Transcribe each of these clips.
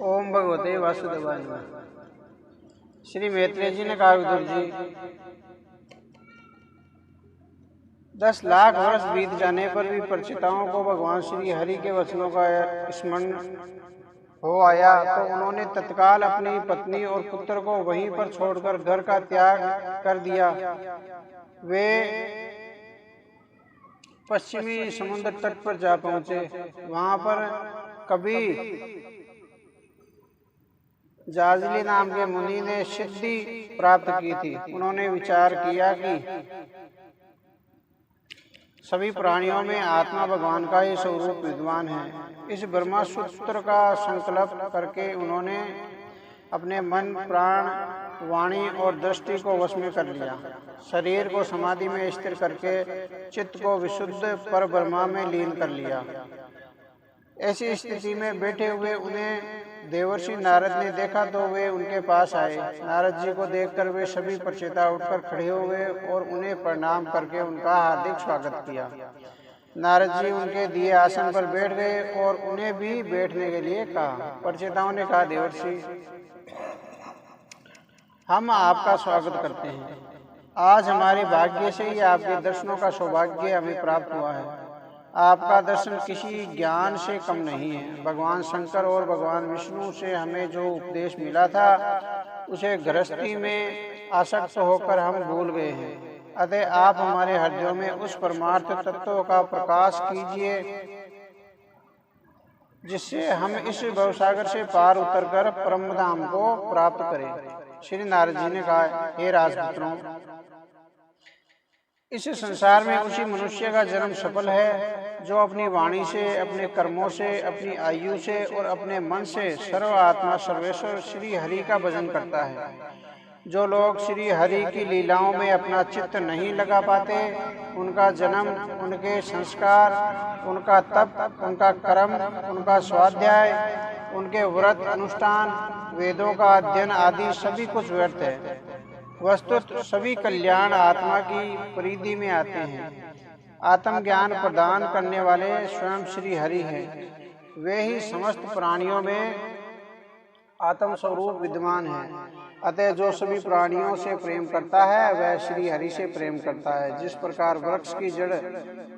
ओम भगवते वासुदेवाय नमः। श्री मैत्रेय जी ने कहा, विदुर जी, 10 लाख वर्ष बीत जाने पर भी परिचिताओं को भगवान श्री हरि के वचनों का स्मरण हो आया तो उन्होंने तत्काल अपनी पत्नी और पुत्र को वहीं पर छोड़कर घर का त्याग कर दिया। वे पश्चिमी समुद्र तट पर जा पहुंचे। वहां पर कभी जाजली नाम के मुनि ने सिद्धि प्राप्त की थी। उन्होंने विचार किया कि सभी प्राणियों में आत्मा भगवान का ही स्वरूप विद्वान है। इस ब्रह्मा सूत्र का संकल्प करके उन्होंने अपने मन, प्राण, वाणी और दृष्टि को वश में कर लिया। शरीर को समाधि में स्थिर करके चित्त को विशुद्ध पर ब्रह्मा में लीन कर लिया। ऐसी स्थिति में बैठे हुए उन्हें देवर्षि नारद ने देखा तो वे उनके पास आए। नारद जी को देखकर वे सभी प्रचेता उठकर खड़े हुए और उन्हें प्रणाम करके उनका हार्दिक स्वागत किया। नारद जी उनके दिए आसन पर बैठ गए और उन्हें भी बैठने के लिए कहा। प्रचेताओं ने कहा, देवर्षि, हम आपका स्वागत करते हैं। आज हमारे भाग्य से ही आपके दर्शनों का सौभाग्य हमें प्राप्त हुआ है। आपका दर्शन किसी ज्ञान से कम नहीं है। भगवान शंकर और भगवान विष्णु से हमें जो उपदेश मिला था उसे गृहस्थी में आसक्त होकर हम भूल गए हैं। अतः आप हमारे हृदयों में उस परमार्थ तत्व का प्रकाश कीजिए जिससे हम इस भवसागर से पार उतरकर परम धाम को प्राप्त करें। श्री नारद जी ने कहा, हे राजपुत्रों, इस संसार में उसी मनुष्य का जन्म सफल है जो अपनी वाणी से, अपने कर्मों से, अपनी आयु से और अपने मन से सर्व आत्मा सर्वेश्वर श्री हरि का भजन करता है। जो लोग श्री हरि की लीलाओं में अपना चित्त नहीं लगा पाते, उनका जन्म, उनके संस्कार, उनका तप, उनका कर्म, उनका स्वाध्याय, उनके व्रत अनुष्ठान, वेदों का अध्ययन आदि सभी कुछ व्यर्थ है। वस्तुतः सभी कल्याण आत्मा की परिधि में आते हैं। आत्म ज्ञान प्रदान करने वाले स्वयं श्री हरि हैं। वे ही समस्त प्राणियों में आत्म स्वरूप विद्यमान है। अतः जो सभी प्राणियों से प्रेम करता है वह श्री हरि से प्रेम करता है। जिस प्रकार वृक्ष की जड़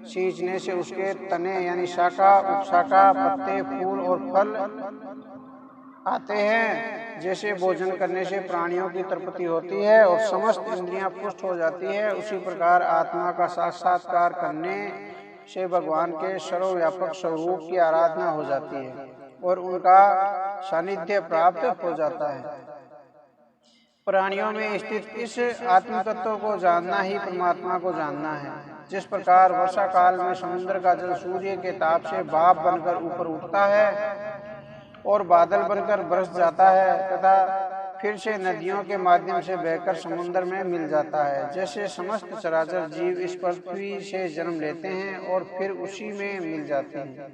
सींचने से उसके तने यानी शाखा, उपशाखा, पत्ते, फूल और फल आते हैं, जैसे भोजन करने से प्राणियों की तृप्ति होती है और समस्त इंद्रियां पुष्ट हो जाती है, उसी प्रकार आत्मा का साक्षात्कार करने से भगवान के सर्वव्यापक स्वरूप की आराधना हो जाती है और उनका सानिध्य प्राप्त हो जाता है। प्राणियों में स्थित इस आत्म तत्व को जानना ही परमात्मा को जानना है। जिस प्रकार वर्षा काल में समुद्र का जल सूर्य के ताप से भाप बनकर ऊपर उठता है और बादल बनकर बरस जाता है तथा फिर से नदियों के माध्यम से बहकर समुद्र में मिल जाता है, जैसे समस्त चराचर जीव इस पृथ्वी से जन्म लेते हैं और फिर उसी में मिल जाते हैं,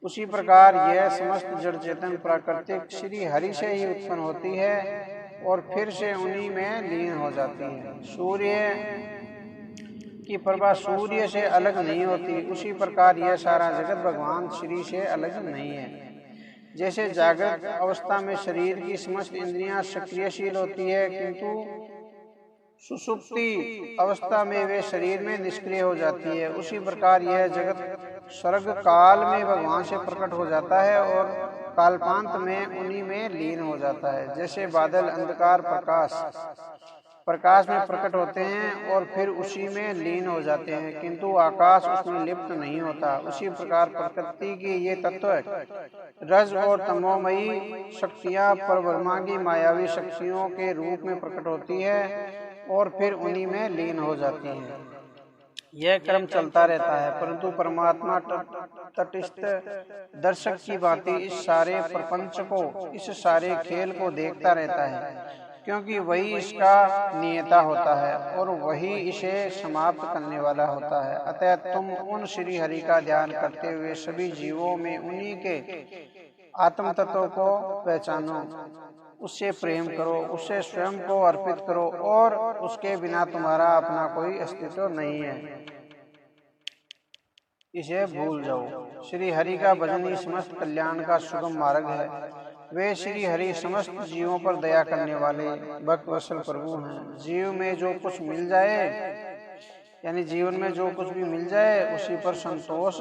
उसी प्रकार यह समस्त जड़ चेतन प्राकृतिक श्री हरि से ही उत्पन्न होती है और फिर से उन्हीं में लीन हो जाती है। सूर्य की प्रभा सूर्य से अलग नहीं होती, उसी प्रकार यह सारा जगत भगवान श्री से अलग नहीं है। जैसे जागृत अवस्था में शरीर की समस्त इंद्रियां सक्रियशील होती है, किंतु सुषुप्ति अवस्था में वे शरीर में निष्क्रिय हो जाती है, उसी प्रकार यह जगत स्वर्ग काल में भगवान से प्रकट हो जाता है और कालपांत में उन्हीं में लीन हो जाता है। जैसे बादल अंधकार प्रकाश में प्रकट होते हैं और फिर उसी में लीन हो जाते हैं, किंतु आकाश उसमें लिप्त नहीं होता, उसी प्रकार प्रकृति की ये तत्व रज और तमोमयी शक्तियां परब्रह्मा की मायावी शक्तियों के रूप में प्रकट होती है और फिर उन्हीं में लीन हो जाती है। यह क्रम चलता रहता है, परंतु परमात्मा तटस्थ दर्शक की भांति इस सारे प्रपंच को, इस सारे खेल को देखता रहता है, क्योंकि वही इसका नियता होता है और वही इसे समाप्त करने वाला होता है। अतः तुम उन श्री हरि का ध्यान करते हुए सभी जीवों में उन्हीं के आत्म तत्व को पहचानो, उससे प्रेम करो, उससे स्वयं को अर्पित करो और उसके बिना तुम्हारा अपना कोई अस्तित्व नहीं है, इसे भूल जाओ। श्री हरि का भजन ही समस्त कल्याण का सुगम मार्ग है। वे श्री हरि समस्त जीवों पर दया करने वाले भक्त वत्सल प्रभु हैं। जीव में जो कुछ मिल जाए, यानी जीवन में जो कुछ भी मिल जाए उसी पर संतोष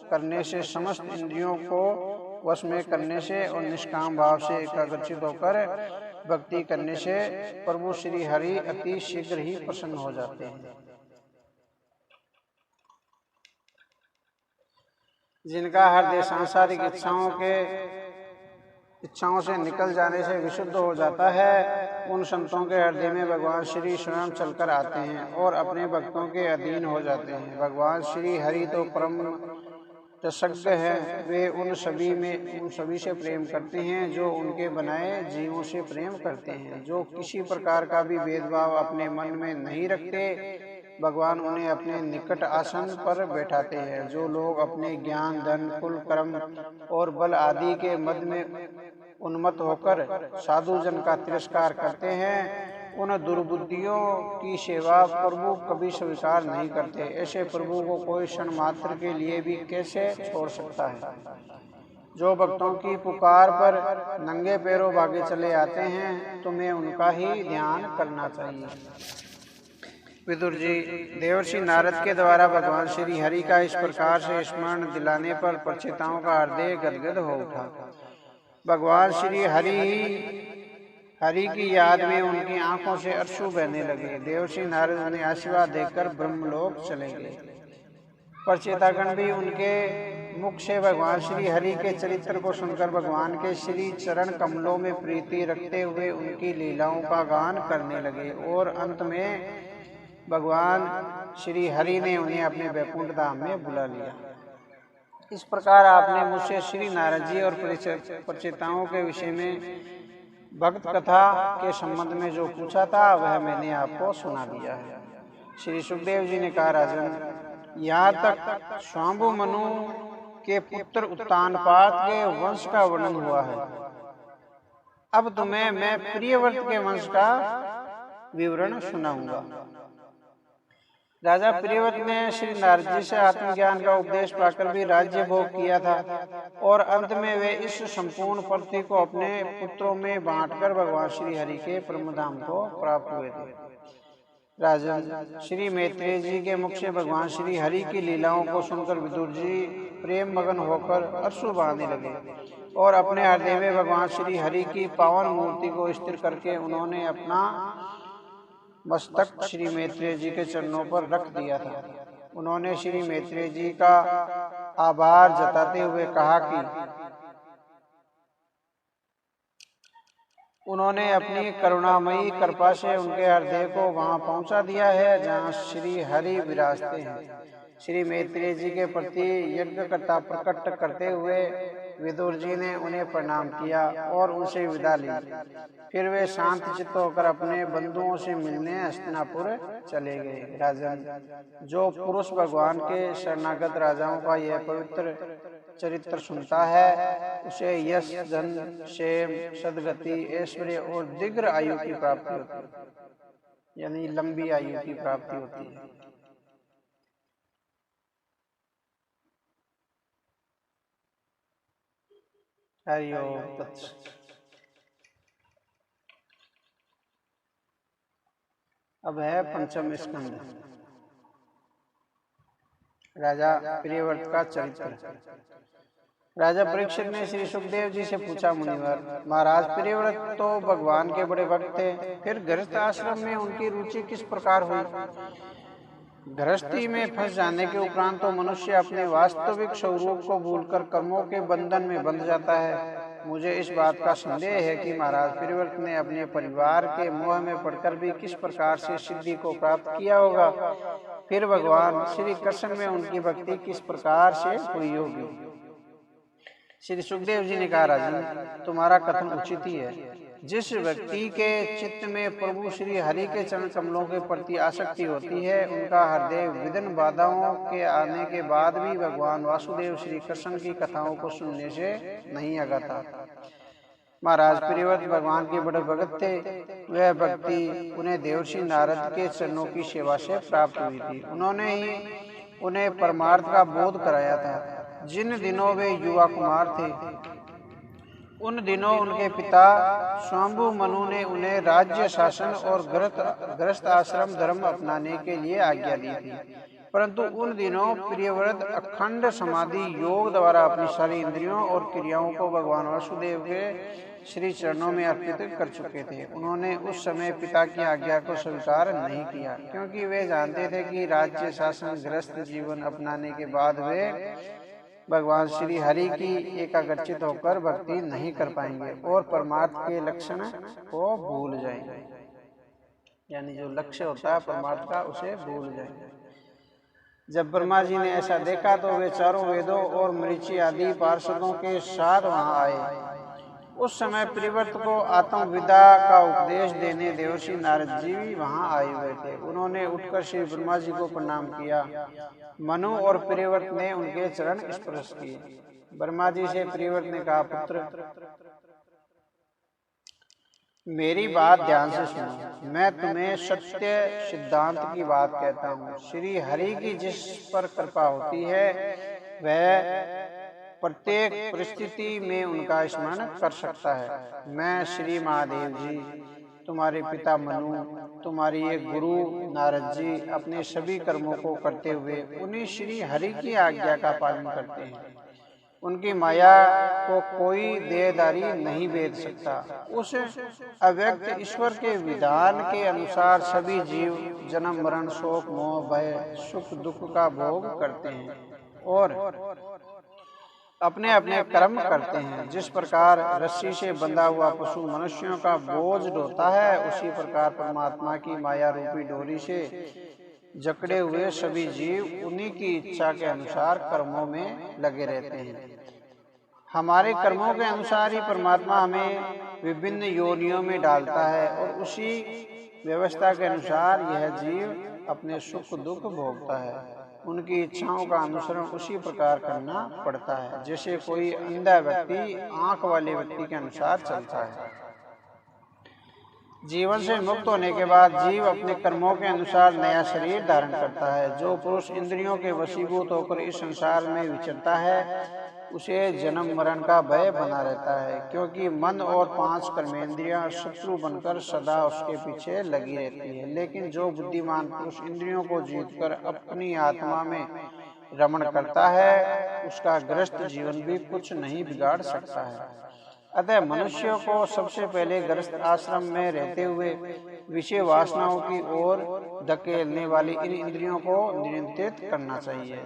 करने से, समस्त इंद्रियों को वश में करने से और निष्काम भाव से एकाग्रचित होकर भक्ति करने से प्रभु श्री हरि अति शीघ्र ही प्रसन्न हो जाते हैं। जिनका हृदय सांसारिक इच्छाओं से निकल जाने से विशुद्ध हो जाता है, उन संतों के हृदय में भगवान श्री स्वयं चलकर आते हैं और अपने भक्तों के अधीन हो जाते हैं। भगवान श्री हरि तो परम रसज्ञ हैं। वे उन सभी से प्रेम करते हैं जो उनके बनाए जीवों से प्रेम करते हैं। जो किसी प्रकार का भी भेदभाव अपने मन में नहीं रखते, भगवान उन्हें अपने निकट आसन पर बैठाते हैं। जो लोग अपने ज्ञान, धन, कुल, कर्म और बल आदि के मद में उन्मत्त होकर साधु जन का तिरस्कार करते हैं, उन दुर्बुद्धियों की सेवा प्रभु कभी स्वीकार नहीं करते। ऐसे प्रभु को कोई क्षण मात्र के लिए भी कैसे छोड़ सकता है। जो भक्तों की पुकार पर नंगे पैरों भागे चले आते हैं, तुम्हें उनका ही ध्यान करना चाहिए। विदुर जी, देवर्षि नारद के द्वारा भगवान श्री हरि का इस प्रकार से स्मरण दिलाने पर परीक्षिताओं का हृदय गदगद हो उठा। भगवान श्री हरि की याद में उनकी आंखों से अश्रु बहने लगे। देवर्षि नारद उन्हें आशीर्वाद देकर ब्रह्मलोक चले गए। परीक्षितागण भी उनके मुख से भगवान श्री हरि के चरित्र को सुनकर भगवान के श्री चरण कमलों में प्रीति रखते हुए उनकी लीलाओं का गान करने लगे और अंत में भगवान श्री हरि ने उन्हें अपने वैकुंठ धाम में बुला लिया। इस प्रकार आपने मुझसे श्री नारद जी और परीक्षिताओं के विषय में भक्त कथा के संबंध में जो पूछा था वह मैंने आपको सुना दिया है। श्री सुखदेव जी ने कहा, राजन, यहाँ तक स्वाम्भु मनु के पुत्र उत्तानपाद के वंश का वर्णन हुआ है। अब तुम्हें मैं प्रियव्रत के वंश का विवरण सुनाऊंगा। राजा प्रियव्रत ने श्री नारद जी से आत्मज्ञान का उपदेश पाकर भी राज्य भोग किया था और अंत में वे इस संपूर्ण पृथ्वी को अपने पुत्रों में बांटकर भगवान श्री हरि के परम धाम को प्राप्त हुए थे। राजन, श्री मैत्रेय जी के मुख से भगवान श्री हरि की लीलाओं को सुनकर विदुर जी प्रेम मगन होकर अश्रु बहाने लगे और अपने हृदय में भगवान श्री हरि की पावन मूर्ति को स्थिर करके उन्होंने अपना मस्तक श्री मैत्रेय जी के चरणों पर रख दिया था। उन्होंने श्री मैत्रेय जी का आभार जताते हुए कहा कि उन्होंने अपनी करुणामयी कृपा से उनके हृदय को वहां पहुंचा दिया है जहां श्री हरि विराजते हैं। श्री मैत्रेय जी के प्रति यज्ञकर्ता प्रकट करते हुए विदुर जी ने उन्हें प्रणाम किया और उनसे विदा ली। फिर वे शांत चित्त होकर अपने बंधुओं से मिलने हस्तिनापुर चले गए। राजन, जो पुरुष भगवान के शरणागत राजाओं का यह पवित्र चरित्र सुनता है, उसे यश, धन, क्षेम, सद्गति, ऐश्वर्य और दीर्घ आयु की प्राप्ति होती है, यानी लंबी आयु की प्राप्ति होती है। हरि ओम तत्सत। अब है पंचम स्कंद, राजा प्रियव्रत का चरित्र। राजा परीक्षित ने श्री सुखदेव जी से पूछा, मुनिवर, महाराज प्रियव्रत तो भगवान के बड़े भक्त थे, फिर गृहस्थ आश्रम में उनकी रुचि किस प्रकार हुई? गृहस्थी में फंस जाने के उपरांत तो मनुष्य अपने वास्तविक स्वरूप को भूलकर कर्मों के बंधन में बंध जाता है। मुझे इस बात का संदेह है कि महाराज प्रियव्रत ने अपने परिवार के मोह में पड़कर भी किस प्रकार से सिद्धि को प्राप्त किया होगा। फिर भगवान श्री कृष्ण में उनकी भक्ति किस प्रकार से हुई होगी। श्री सुखदेव जी ने कहा, राजन, तुम्हारा कथन उचित ही है। जिस व्यक्ति के चित्त में प्रभु श्री हरि के चरण कमलों के प्रति आसक्ति होती है, उनका हृदय विभिन्न बाधाओं के आने के बाद भी भगवान वासुदेव श्री कृष्ण की कथाओं को सुनने से नहीं अगाता। महाराज प्रियव्रत भगवान के बड़े भगत थे। वह भक्ति उन्हें देवर्षि नारद के चरणों की सेवा से प्राप्त हुई थी। उन्होंने ही उन्हें परमार्थ का बोध कराया था। जिन दिनों वे युवा कुमार थे, उन दिनों उनके पिता स्वाम्बु मनु ने उन्हें राज्य शासन और गृहस्थ आश्रम धर्म अपनाने के लिए आज्ञा दी थी, परंतु उन दिनों प्रियव्रत अखंड समाधि योग द्वारा अपनी सारी इंद्रियों और क्रियाओं को भगवान वासुदेव के श्री चरणों में अर्पित कर चुके थे। उन्होंने उस समय पिता की आज्ञा को स्वीकार नहीं किया, क्योंकि वे जानते थे कि राज्य शासन गृहस्थ जीवन अपनाने के बाद वे भगवान श्री हरि की एकाग्रचित होकर भक्ति नहीं कर पाएंगे और परमार्थ के लक्षण को भूल जाएंगे, यानी जो लक्ष्य होता है परमार्थ का उसे भूल जाएंगे। जब ब्रह्मा जी ने ऐसा देखा तो वे चारों वेदों और मरीचि आदि पार्षदों के साथ वहां आए। उस समय प्रियव्रत को आत्मविदा का उपदेश देने देवर्षि नारद जी वहां आए हुए थे। उन्होंने उठकर श्री ब्रह्मा जी को प्रणाम किया। मनु और प्रियव्रत ने उनके चरण स्पर्श किए। ब्रह्मा जी से प्रियव्रत ने कहा, पुत्र मेरी बात ध्यान से सुनो। मैं तुम्हें सत्य सिद्धांत की बात कहता हूँ। श्री हरि की जिस पर कृपा होती है वह प्रत्येक परिस्थिति में उनका स्मरण कर सकता है। मैं श्री महादेव जी, तुम्हारे पिता मनु, तुम्हारी एक गुरु नारद जी अपने सभी कर्मों को करते हुए उन्हीं श्री हरि की आज्ञा का पालन करते हैं। उनकी माया को कोई देहधारी नहीं भेद सकता। उस अव्यक्त ईश्वर के विधान के अनुसार सभी जीव जन्म मरण शोक मोह भय सुख दुख का भोग करते हैं और अपने अपने कर्म करते हैं। जिस प्रकार रस्सी से बंधा हुआ पशु मनुष्यों का बोझ ढोता है, उसी प्रकार परमात्मा की माया रूपी डोरी से जकड़े हुए सभी जीव उन्हीं की इच्छा के अनुसार कर्मों में लगे रहते हैं। हमारे कर्मों के अनुसार ही परमात्मा हमें विभिन्न योनियों में डालता है और उसी व्यवस्था के अनुसार यह जीव अपने सुख दुख भोगता है। उनकी इच्छाओं का अनुसरण उसी प्रकार करना पड़ता है जैसे कोई अंधा व्यक्ति आंख वाले व्यक्ति के अनुसार चलता है। जीवन से मुक्त होने के बाद जीव अपने कर्मों के अनुसार नया शरीर धारण करता है। जो पुरुष इंद्रियों के वशीभूत होकर इस संसार में विचरता है उसे जन्म मरण का भय बना रहता है, क्योंकि मन और 5 कर्मेंद्रियां शत्रु बनकर सदा उसके पीछे लगी रहती है। लेकिन जो बुद्धिमान पुरुष इंद्रियों को जीतकर अपनी आत्मा में रमण करता है उसका गृहस्थ जीवन भी कुछ नहीं बिगाड़ सकता है। अतः मनुष्यों को सबसे पहले गृहस्थ आश्रम में रहते हुए विषय वासनाओं की ओर धकेलने वाली इन इंद्रियों को नियंत्रित करना चाहिए।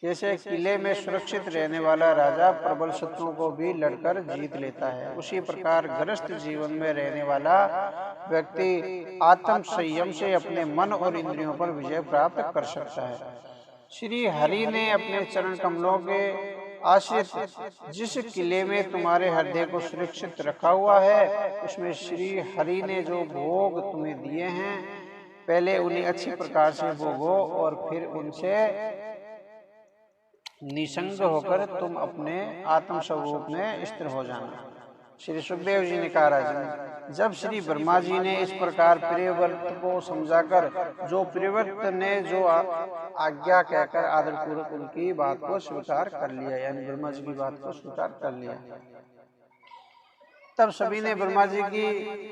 जैसे किले में सुरक्षित रहने वाला राजा प्रबल शत्रुओं को भी लड़कर जीत लेता है, उसी प्रकार गृहस्थ जीवन में रहने वाला व्यक्ति आत्म संयम से अपने मन और इंद्रियों पर विजय प्राप्त कर सकता है। श्री हरि ने अपने चरण कमलों के आश्रित जिस किले में तुम्हारे हृदय को सुरक्षित रखा हुआ है उसमें श्री हरि ने जो भोग तुम्हें दिए हैं पहले उन्हें अच्छी प्रकार से भोगो और फिर उनसे निसंग होकर तुम अपने आत्म स्वरूप में स्थिर हो जाना। श्री सुखदेव जी ने कहा, राजन, जब श्री ब्रह्मा जी ने इस प्रकार प्रियव्रत को समझाकर जो प्रियव्रत ने जो आज्ञा कहकर आदर पूर्वक उनकी बात को स्वीकार कर लिया, यानी ब्रह्मा जी की बात को स्वीकार कर लिया, तब सभी ने ब्रह्मा जी की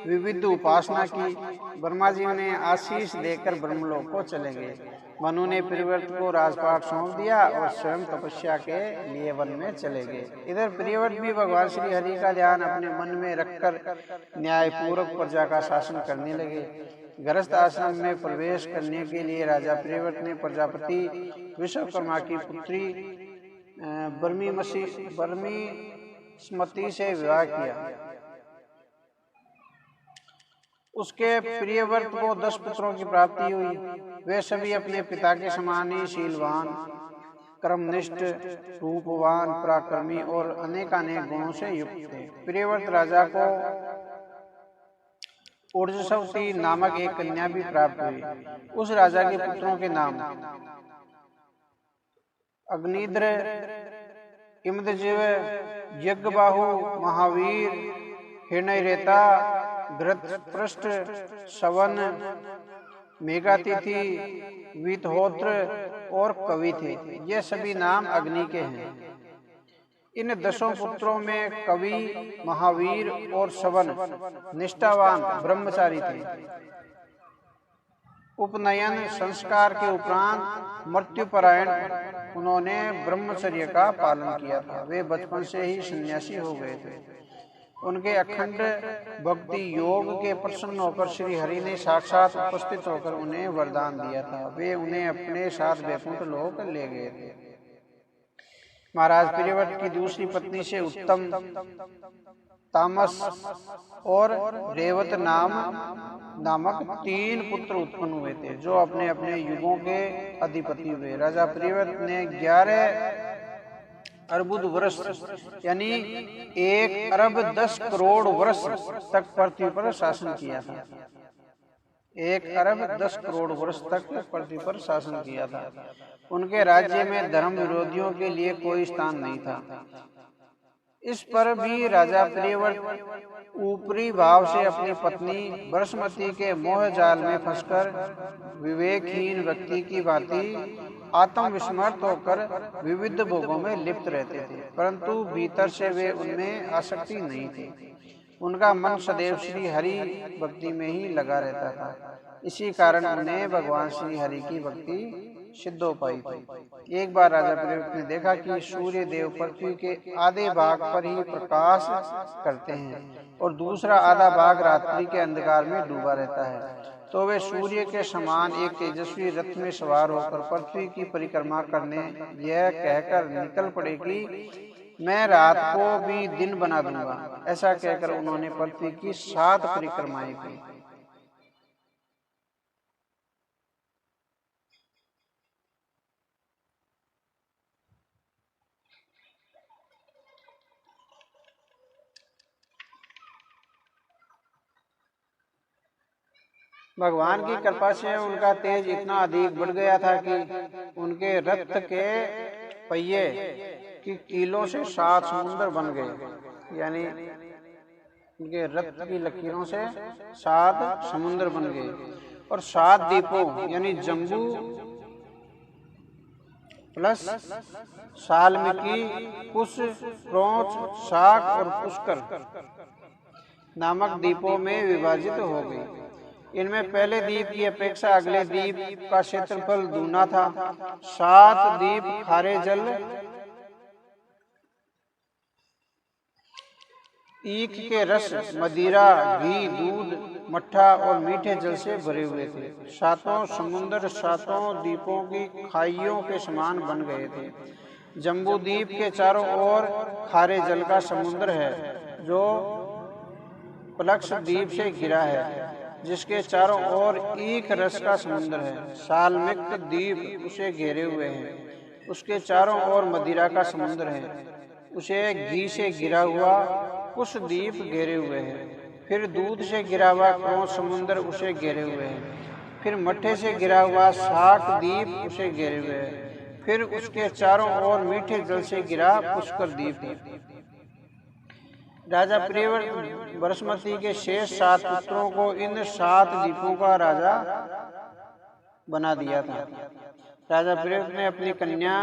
विविध उपासना की। ब्रह्मा जी ने आशीष देकर ब्रह्मलोक को चले गए। मनु ने प्रियव्रत को राजपाट सौंप दिया और स्वयं तपस्या के लिए वन में चले गए। इधर प्रियव्रत भी भगवान श्री हरि का ध्यान अपने मन में रखकर न्यायपूर्वक प्रजा का शासन करने लगे। गृहस्थ आश्रम में प्रवेश करने के लिए राजा प्रियव्रत ने प्रजापति विश्वकर्मा की पुत्री बर्हिष्मति से विवाह किया। उसके प्रियव्रत को 10 पुत्रों की प्राप्ति हुई। वे सभी अपने पिता के समान ही शीलवान, कर्मनिष्ठ, रूपवान, पराक्रमी और अनेकानेक गुणों से युक्त थे। प्रियव्रत राजा को ऊर्जस्वती नामक एक कन्या भी प्राप्त हुई। उस राजा के पुत्रों के नाम अग्निद्र, इमदजीव, यज्ञबाहु, महावीर, हिरण्यरेता, घृतपृष्ठ, सवन, मेघातिथि, वीतहोत्र और कवि थे। ये सभी नाम अग्नि के हैं। इन 10 पुत्रों में कवि, महावीर और सवन निष्ठावान ब्रह्मचारी थे। उपनयन संस्कार के उपरांत मृत्युपरायण उन्होंने ब्रह्मचर्य का पालन किया था। वे बचपन से ही सन्यासी हो गए थे। उनके अखंड भक्ति योग के प्रसन्न होकर श्री हरि ने साक्षात उपस्थित होकर उन्हें वरदान दिया था। वे उन्हें अपने साथ वैकुंठ लोक ले गए थे। महाराज प्रियव्रत की दूसरी पत्नी से उत्तम, तामस और रेवत नामक 3 पुत्र उत्पन्न हुए थे, जो अपने अपने युगों के अधिपति हुए। राजा प्रियव्रत ने 11 अर्बुद वर्ष यानी 1 अरब 10 करोड़ वर्ष तक पृथ्वी पर शासन किया था। 1 अरब 10 करोड़ वर्ष तक पृथ्वी पर शासन किया था। उनके राज्य में धर्म विरोधियों के लिए कोई स्थान नहीं था। इस पर भी राजा प्रियव्रत ऊपरी भाव से अपनी पत्नी बृहस्पति के मोह जाल में फंसकर विवेकहीन व्यक्ति की भांति आत्मविस्मृत होकर विविध भोगों में लिप्त रहते थे, परंतु भीतर से वे उनमें आसक्ति नहीं थी। उनका मन सदैव श्री हरि भक्ति में ही लगा रहता था। इसी कारण उन्हें भगवान श्री हरि की भक्ति सिद्ध हो पाई थी। एक बार राजा प्रियव्रत ने देखा कि सूर्य देव पृथ्वी के आधे भाग पर ही प्रकाश करते हैं और दूसरा आधा भाग रात्रि के अंधकार में डूबा रहता है। तो वे सूर्य के समान एक तेजस्वी रथ में सवार होकर पृथ्वी की परिक्रमा करने यह कहकर निकल पड़े कि मैं रात को भी दिन बना दूंगा। ऐसा कहकर उन्होंने पृथ्वी की 7 परिक्रमाएं की। भगवान की कृपा से उनका तेज इतना अधिक बढ़ गया था कि उनके रथ के पहिए की कीलों से 7 समुद्र बन गए। यानी उनके रथ की लकीरों से 7 समुद्र बन गए और 7 द्वीपों यानी जम्बू प्लस साल्मीकि, कुश, प्रोंच, शाक और पुष्कर नामक द्वीपों में विभाजित हो गई। इनमें पहले द्वीप की अपेक्षा अगले द्वीप का क्षेत्रफल दूना था। 7 द्वीप खारे जल, ईख के रस, मदिरा, घी, दूध, मट्ठा और मीठे जल से भरे हुए थे। 7 समुद्र 7 द्वीपों की खाइयों के समान बन गए थे। जम्बू द्वीप के चारों ओर खारे जल का समुद्र है, जो प्लक्ष द्वीप से घिरा है, जिसके चारों ओर ईख रस का समुद्र है। साल्मिक द्वीप उसे घेरे हुए है, उसके चारों ओर मदिरा का समुद्र है, उसे घी से घिरा हुआ कुश द्वीप घेरे हुए है। फिर दूध से घिरा हुआ क्रोध समुद्र उसे घेरे हुए है। फिर मट्ठे से घिरा हुआ शाक द्वीप उसे घेरे हुए है। फिर उसके चारों ओर मीठे जल से घिरा पुष्कर द्वीप है। राजा प्रियव्रत बृहस्पति के शेष 7 पुत्रों को इन 7 द्वीपों का राजा बना दिया था। राजा प्रियव्रत ने अपनी कन्या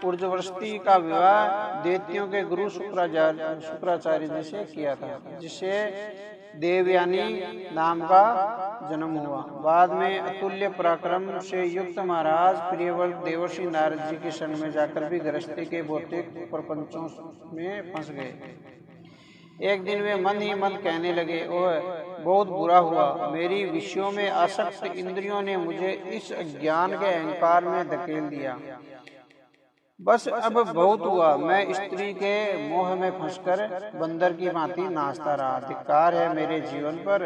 ऊर्जवस्ती का विवाह दैत्यों के गुरु शुक्राचार्य जी से किया था, जिससे देवयानी नाम का जन्म हुआ। बाद में अतुल्य पराक्रम से युक्त महाराज प्रियव्रत देवर्षि नारद जी के शरण में जाकर भी गृहस्थी के भौतिक प्रपंचों में फंस गए। एक दिन वे मन ही मन कहने लगे, ओह बहुत बुरा हुआ, मेरी विषयों में आसक्त इंद्रियों ने मुझे इस अज्ञान के अहंकार में धकेल दिया। बस अब बहुत हुआ, मैं स्त्री के मोह में फंसकर बंदर की भांति नाचता रहा। धिक्कार है मेरे जीवन पर,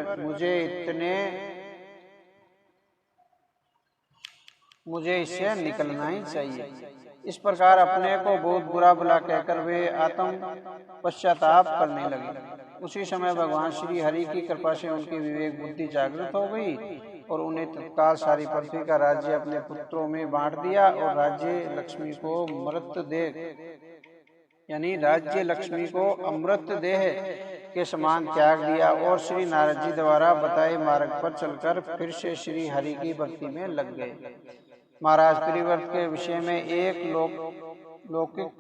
मुझे इससे निकलना ही चाहिए। इस प्रकार अपने को बहुत बुरा भला कहकर वे आत्म पश्चाताप करने लगे। उसी समय भगवान श्री हरि की कृपा से उनकी विवेक बुद्धि जागृत हो गई और उन्हें तत्काल सारी पृथ्वी का राज्य अपने पुत्रों में बांट दिया और राज्य लक्ष्मी को अमृत देह के समान त्याग दिया और श्री नारद जी द्वारा बताए मार्ग पर चलकर फिर से श्री हरि की भक्ति में लग गए। महाराज प्रियव्रत के विषय में एक लौकिक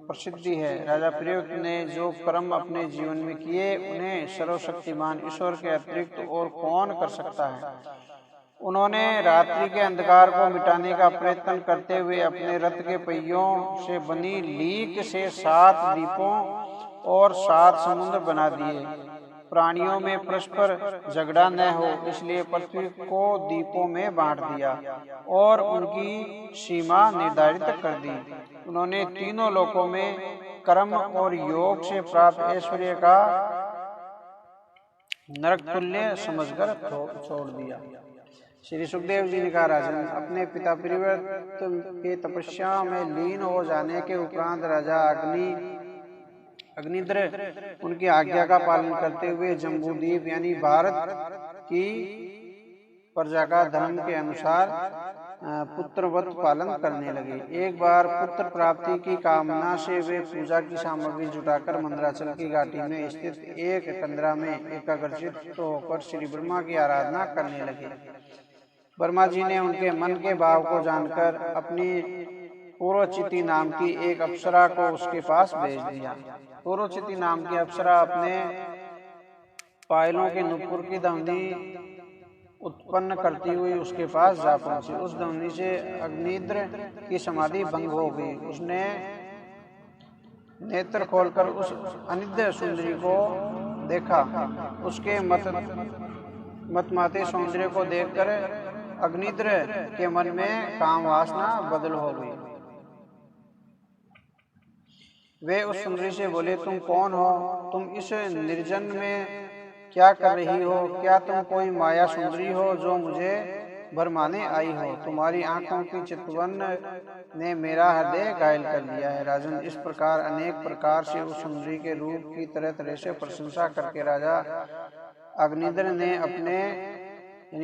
प्रसिद्धि है। राजा प्रयुक्त ने जो कर्म अपने जीवन में किए उन्हें सर्वशक्तिमान ईश्वर के अतिरिक्त और कौन कर सकता है। उन्होंने रात्रि के अंधकार को मिटाने का प्रयत्न करते हुए अपने रथ के पहियों से बनी लीक से 7 द्वीपों और 7 समुद्र बना दिए। प्राणियों में परस्पर झगड़ा न हो इसलिए पृथ्वी को द्वीपों में बांट दिया और उनकी सीमा निर्धारित कर दी। उन्होंने तीनों लोकों में कर्म और योग से प्राप्त ऐश्वर्य का नरक तुल्य समझकर छोड़ दिया। श्री सुखदेव जी ने कहा, राजन, अपने पिता परिवर्त के तपस्या में लीन हो जाने के उपरांत राजा अग्निद्र उनकी आज्ञा का पालन करते हुए जम्बूद्वीप यानी भारत की प्रजा का धर्म के अनुसार पुत्रवत पालन करने लगे। एक बार पुत्र प्राप्ति की कामना से वे पूजा की सामग्री जुटाकर मंदराचल की घाटी में स्थित एक कंदरा में एकाग्रचित्त होकर श्री ब्रह्मा की आराधना करने लगे। ब्रह्मा जी ने उनके मन के भाव को जानकर अपनी पूर्वचिति नाम की एक अप्सरा को उसके पास भेज दिया। पूर्वचिति नाम की अप्सरा अपने पायलों के नुपुर की ध्वनि उत्पन्न करती हुई उसके पास जा पहुंची। उस ध्वनि से अग्निद्र की समाधि भंग हो गई। उसने नेत्र खोलकर उस अनिद्य सुंदरी को देखा। उसके मतमाते सौंदर्य को देखकर अग्निद्र के मन में काम वासना बदल हो गई। वे उस सुंदरी से बोले, तुम कौन हो? तुम इस निर्जन में क्या कर रही हो? क्या तुम कोई माया सुंदरी हो जो मुझे भरमाने आई हो? तुम्हारी आंखों की चितवन ने मेरा हृदय घायल कर दिया है। राजन, इस प्रकार अनेक प्रकार से उस सुंदरी के रूप की तरह तरह से प्रशंसा करके राजा अग्निद्र ने अपने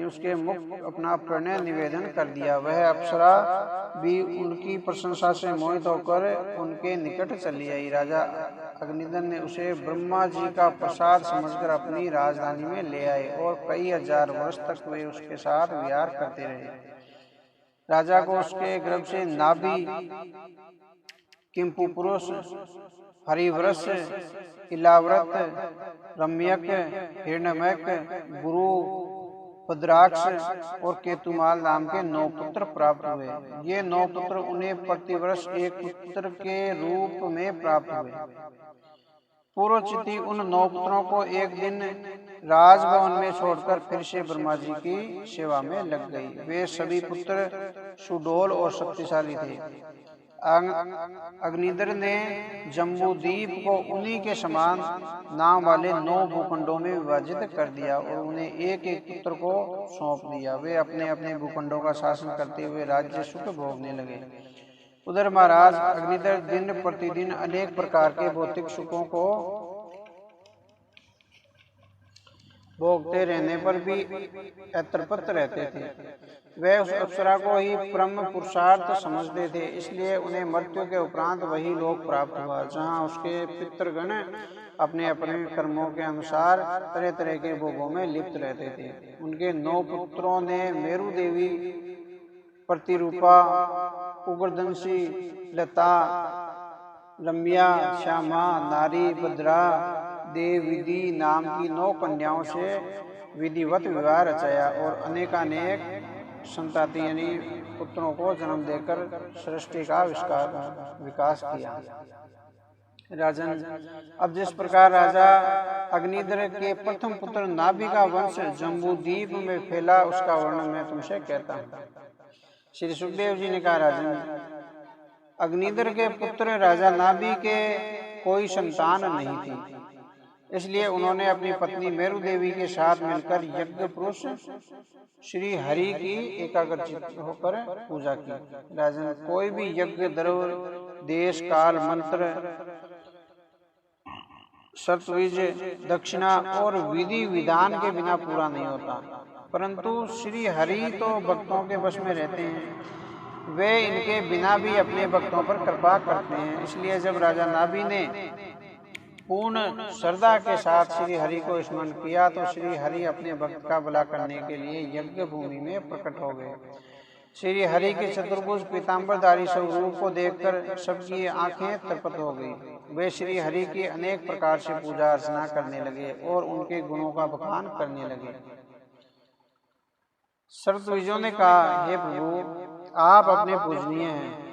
उसके मुख अपना प्रणय निवेदन कर दिया। वह अप्सरा भी उनकी प्रशंसा से मोहित होकर उनके निकट चली आई। राजा अग्निद्र ने उसे ब्रह्मा जी का प्रसाद समझकर अपनी राजधानी में ले आए और कई हजार वर्ष तक वे उसके साथ विहार करते रहे। राजा को उसके गर्भ से नाभि, किंपु पुरुष, हरिवृष, इलाव्रत, रम्यक, हिरण्यमयक, गुरु, भद्राक्ष और केतुमाल नाम के 9 पुत्र प्राप्त हुए। ये 9 पुत्र उन्हें प्रतिवर्ष एक पुत्र के रूप में प्राप्त हुए। पूर्वचिति उन 9 पुत्रों को एक दिन राजभवन में छोड़कर फिर से ब्रह्मा जी की सेवा में लग गई। वे सभी पुत्र सुडौल और शक्तिशाली थे। अग्निद्र ने जम्बूद्वीप को उन्हीं के समान नाम वाले 9 भूखंडों में विभाजित कर दिया और उन्हें एक एक पुत्र को सौंप दिया। वे अपने अपने भूखंडों का शासन करते हुए राज्य सुख भोगने लगे। उधर महाराज अग्निद्र दिन प्रतिदिन अनेक प्रकार के भौतिक सुखों को भोगते रहने पर भी अतृप्त रहते थे। वे उस अप्सरा को ही परम पुरुषार्थ समझते थे, इसलिए उन्हें मृत्यु के उपरांत वही लोक प्राप्त हुआ जहाँ उसके पितृगण अपने अपने कर्मों के अनुसार तरह तरह के भोगों में लिप्त रहते थे। उनके 9 पुत्रों ने मेरु देवी, प्रतिरूपा, उग्रदंशी, लता, रम्या, श्यामा, नारी, भद्रा, देवविधि नाम की 9 कन्याओं से विधिवत विवाह रचाया और अनेकानेक संताति यानी पुत्रों को जन्म देकर सृष्टि का विकास किया। राजन, अब जिस प्रकार राजा अग्निद्र के प्रथम पुत्र नाभि का वंश जम्बूद्वीप में फैला उसका वर्णन मैं तुमसे कहता हूँ। श्री सुखदेव जी ने कहा, राजन, अग्निद्र के पुत्र राजा नाभि के कोई संतान नहीं थी, इसलिए उन्होंने अपनी पत्नी मेरु देवी के साथ मिलकर यज्ञ पुरुष श्री हरि की एकाग्रचित्त होकर पूजा की। राजन, कोई भी यज्ञ द्रव्य, देश, काल, मंत्र, शर्तविज, दक्षिणा और विधि विधान के बिना पूरा नहीं होता, परंतु श्री हरि तो भक्तों के वश में रहते हैं। वे इनके बिना भी अपने भक्तों पर कृपा करते हैं। इसलिए जब राजा नाभि ने पूर्ण श्रद्धा के साथ श्री हरि को स्मरण किया तो श्री हरि अपने भक्त का भला करने के लिए यज्ञ भूमि में प्रकट हो गए। श्री हरि के चतुर्भुज पीताम्बरधारी स्वरूप को देखकर सबकी आंखें तृप्त हो गई। वे श्री हरि की अनेक प्रकार से पूजा अर्चना करने लगे और उनके गुणों का बखान करने लगे। शरद्विजों ने कहा, हे प्रभु, आप अपने पूजनीय हैं,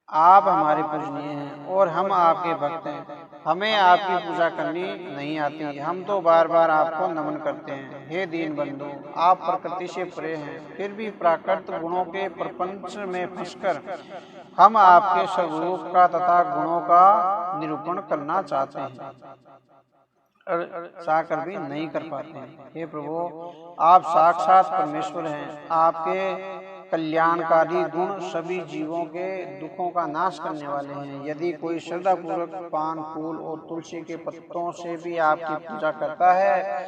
आप हमारे पूजनीय हैं और हम आपके भक्त हैं। हमें आपकी पूजा करनी नहीं आती, हम तो बार बार आपको नमन करते हैं। हे दीन बंधु, आप प्रकृति से परे हैं, फिर भी प्राकृत गुणों के प्रपंच में फंसकर हम आपके स्वरूप का तथा गुणों का निरूपण करना चाहते हैं, चाहकर भी नहीं कर पाते हैं। हे प्रभु, आप साक्षात परमेश्वर हैं। आपके कल्याणकारी गुण सभी जीवों के दुखों का नाश करने वाले हैं। यदि कोई श्रद्धा पूर्वक पान, फूल और तुलसी के पत्तों से भी आपकी पूजा करता है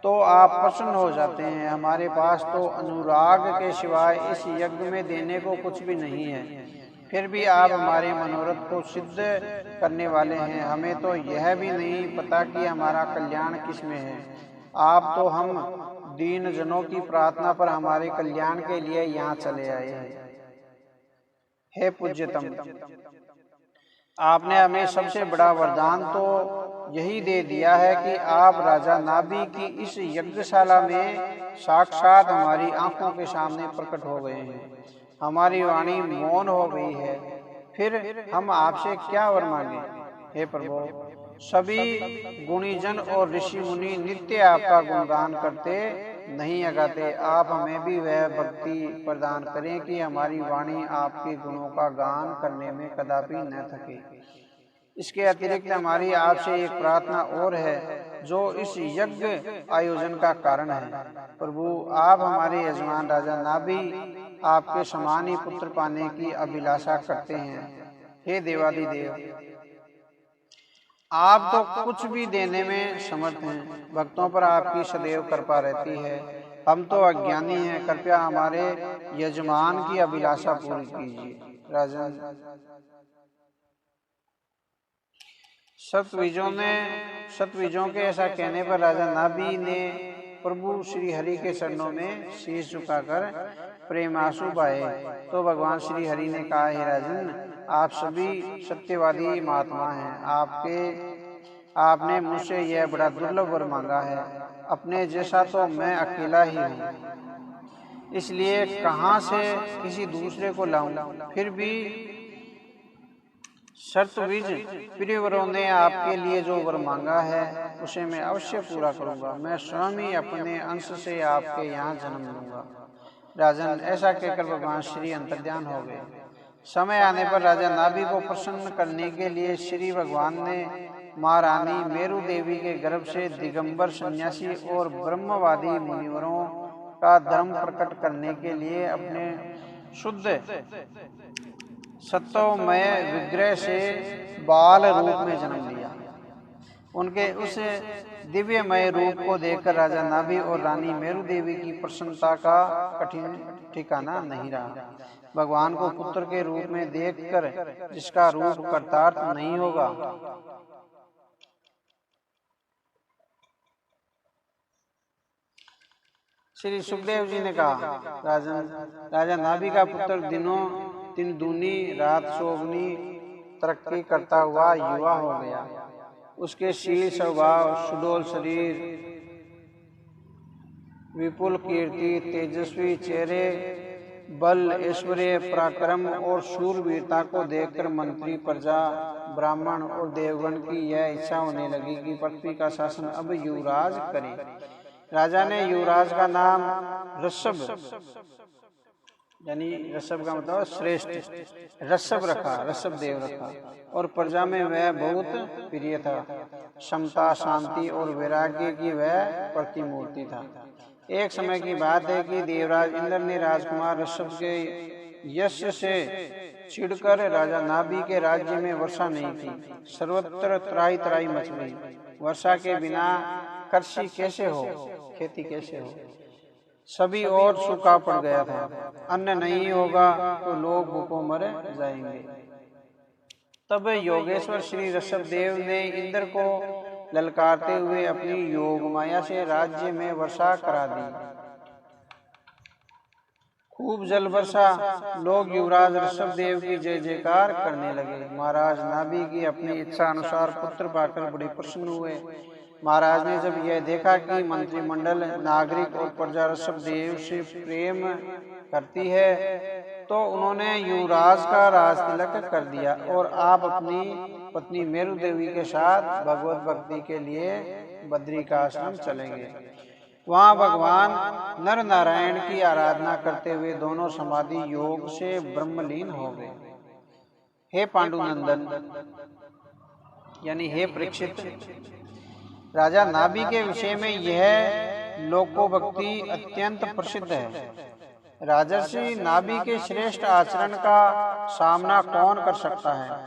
तो आप प्रसन्न हो जाते हैं। हमारे पास तो अनुराग के सिवाय इस यज्ञ में देने को कुछ भी नहीं है, फिर भी आप हमारे मनोरथ को सिद्ध करने वाले हैं। हमें तो यह भी नहीं पता कि हमारा कल्याण किस में है। आप तो हम दीन जनों की प्रार्थना पर हमारे कल्याण के लिए यहाँ चले आए हैं। हे पूज्यतम, आपने हमें सबसे बड़ा वरदान तो यही दे दिया है कि आप राजा नाभि की इस यज्ञशाला में साक्षात हमारी आंखों के सामने प्रकट हो गए हैं। हमारी वाणी मौन हो गई है, फिर हम आपसे क्या वर मांगे। हे प्रभु, सभी गुणीजन और ऋषि मुनि नित्य आपका गुणगान करते नहीं अगाते। आप हमें भी वह भक्ति प्रदान करें कि हमारी वाणी आपके गुणों का गान करने में कदापि न थके। इसके अतिरिक्त हमारी आपसे एक प्रार्थना और है जो इस यज्ञ आयोजन का कारण है। प्रभु, आप हमारे यजमान राजा नाभि आपके समान ही पुत्र पाने की अभिलाषा करते हैं। हे देवादिदेव, आप तो कुछ भी देने में समर्थ हैं। भक्तों पर आपकी सदैव कृपा रहती है। हम तो अज्ञानी हैं, कृपया हमारे यजमान की अभिलाषा पूरी कीजिए। राजन, सतविजों के ऐसा कहने पर राजा नाभि ने प्रभु श्री हरि के चरणों में शीश झुकाकर प्रेमासु बहाए। तो भगवान श्री हरि ने कहा, हे राजन, आप सभी सत्यवादी महात्मा हैं। आपने मुझसे यह बड़ा दुर्लभ वर मांगा है। अपने जैसा तो मैं अकेला ही हूँ, इसलिए कहाँ से किसी दूसरे को लाऊं। फिर भी शर्तविज प्रियवरों ने आपके लिए जो वर मांगा है उसे मैं अवश्य पूरा करूंगा। मैं स्वयं ही अपने अंश से आपके यहाँ जन्म लूंगा। राजन, ऐसा कहकर भगवान श्री अंतर्ध्यान हो गए। समय आने पर राजा नाभि को प्रसन्न करने के लिए श्री भगवान ने महारानी मेरु देवी के गर्भ से दिगंबर सन्यासी और ब्रह्मवादी मुनिवरों का धर्म प्रकट करने के लिए अपने शुद्ध सत्वमय विग्रह से बाल रूप में जन्म लिया। उनके उस दिव्यमय रूप को देखकर राजा नाभि और रानी मेरु देवी की प्रसन्नता का कठिन ठिकाना नहीं रहा। भगवान को पुत्र के रूप में देखकर जिसका रूप कर्तार्थ नहीं होगा, श्री सुखदेव जी ने कहा, राजन, राजा नाभि का पुत्र दिन दूनी रात चौगुनी तरक्की करता हुआ युवा हो गया। उसके शील स्वभाव, सुडोल शरीर, विपुल कीर्ति, तेजस्वी चेहरे, बल, ऐश्वर्य, पराक्रम और शूरवीरता को देखकर मंत्री, प्रजा, ब्राह्मण और देवगण की यह इच्छा होने लगी कि पृथ्वी का शासन अब युवराज करे। राजा ने युवराज का नाम ऋषभ, यानी ऋषभ का मतलब श्रेष्ठ, ऋषभ रखा, ऋषभ देव रखा। और प्रजा में वह बहुत प्रिय था। समता, शांति और वैराग्य की वह प्रतिमूर्ति था। एक समय की बात है कि देवराज इंद्र ने राजकुमार ऋषभ के यश से चिढ़कर राजा नाभि के राज्य में वर्षा नहीं की। सर्वत्र त्राही त्राही मच गई। वर्षा के बिना कृषि कैसे हो, खेती कैसे हो। सभी और सूखा पड़ गया था। अन्न नहीं होगा तो लोग भूखों मर जाएंगे। तब योगेश्वर श्री ऋषभ देव ने इंद्र को ललकारते हुए अपनी योग माया से राज्य में वर्षा करा दी। खूब जल वर्षा। लोग युवराज ऋषभदेव की जय जयकार करने लगे। महाराज नाभि की अपनी इच्छा अनुसार पुत्र पाकर बड़े प्रसन्न हुए। महाराज ने जब यह देखा कि मंत्रिमंडल, नागरिक और प्रजा ऋषभदेव से प्रेम करती है, तो उन्होंने युवराज का राज तिलक कर दिया और आप अपनी पत्नी मेरु देवी के साथ भगवत भक्ति के लिए बद्री का आश्रम चले गए। वहाँ भगवान नर नारायण की आराधना करते हुए दोनों समाधि योग से ब्रह्मलीन हो गए। हे पांडुनंदन यानी हे परीक्षित, राजा नाभि के विषय में यह लोकोभक्ति अत्यंत प्रसिद्ध है। राजर्षि नाभि के श्रेष्ठ आचरण का सामना कौन कर सकता है?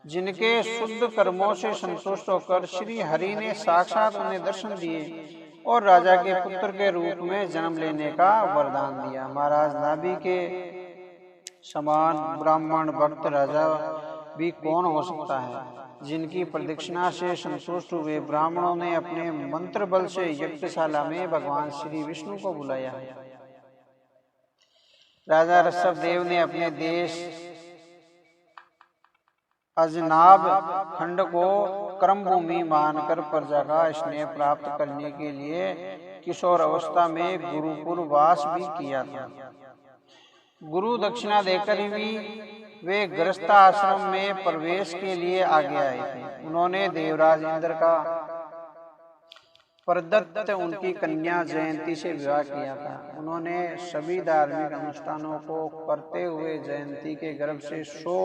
जिनके शुद्ध कर्मों से संतुष्ट होकर श्री हरि ने साक्षात उन्हें दर्शन दिए और राजा के पुत्र के रूप में जन्म लेने का वरदान दिया। महाराज नाभि के समान ब्राह्मण भक्त राजा भी कौन हो सकता है? जिनकी प्रदक्षिणा से संतुष्ट हुए ब्राह्मणों ने अपने मंत्र बल से यज्ञशाला में भगवान श्री विष्णु को बुलाया। राजा ऋषभदेव ने अपने देश अजनाब खंड को कर्म भूमि मानकर प्रजा का स्नेह प्राप्त करने के लिए किशोर अवस्था में गुरुकुल वास भी किया था। गुरु दक्षिणा देकर भी वे गृहस्थ आश्रम में प्रवेश के लिए आगे आए थे। उन्होंने देवराज इंद्र का प्रदत्त उनकी कन्या जयंती से विवाह किया था। उन्होंने सभी धार्मिक अनुष्ठानों को करते हुए जयंती के गर्भ से 100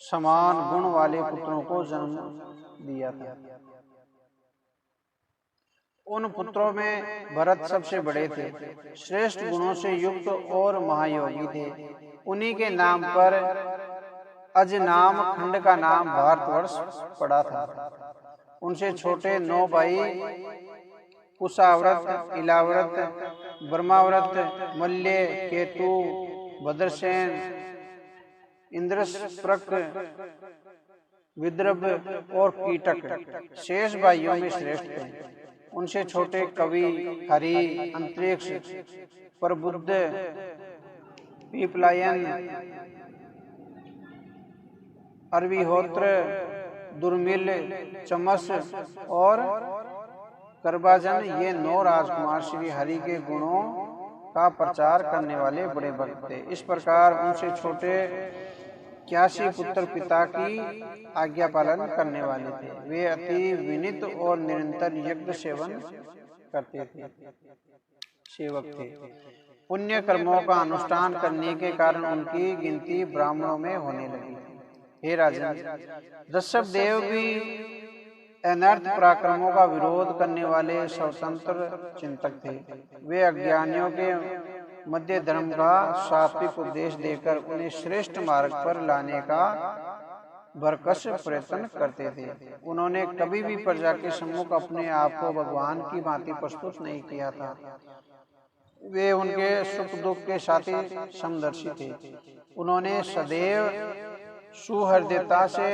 समान गुण वाले पुत्रों को जन्म दिया था। उन पुत्रों में भरत सबसे बड़े थे, श्रेष्ठ गुणों से युक्त और महायोगी थे। उन्हीं के नाम पर अजनाम खंड का नाम भारतवर्ष पड़ा था। उनसे छोटे 9 भाई कुशाव्रत, इलाव्रत, ब्रह्माव्रत, मल्य, केतु, भद्रसेन, इंद्रप्रक, विद्रभ और कीटक शेष भाइयों में श्रेष्ठ थे। उनसे छोटे कवि, हरि, अंतरिक्ष, प्रबुद्ध, पीपलायन, अरविहोत्र, दुर्मिल, चमस और करबाजन, ये 9 राजकुमार श्री हरि के गुणों का प्रचार करने वाले बड़े भक्त थे। इस प्रकार उनसे छोटे 81 पुत्र पिता की आज्ञा पालन करने वाले थे। वे अति विनीत और निरंतर यज्ञ सेवन करते थे, सेवक थे। पुण्य कर्मों का अनुष्ठान करने के कारण उनकी गिनती ब्राह्मणों में होने लगी। हे राजन, ऋषभदेव भी अनर्थ पराक्रमों का विरोध करने वाले स्वतंत्र चिंतक थे। वे अज्ञानियों के मध्य धर्म का सात्विक उपदेश देकर उन्हें श्रेष्ठ मार्ग पर लाने का भरकस प्रयत्न करते थे। उन्होंने कभी भी प्रजा के सम्मुख अपने आप को भगवान की भांति प्रस्तुत नहीं किया था। वे उनके सुख दुख के साथी समदर्शी थे। उन्होंने सदैव सुहृदयता से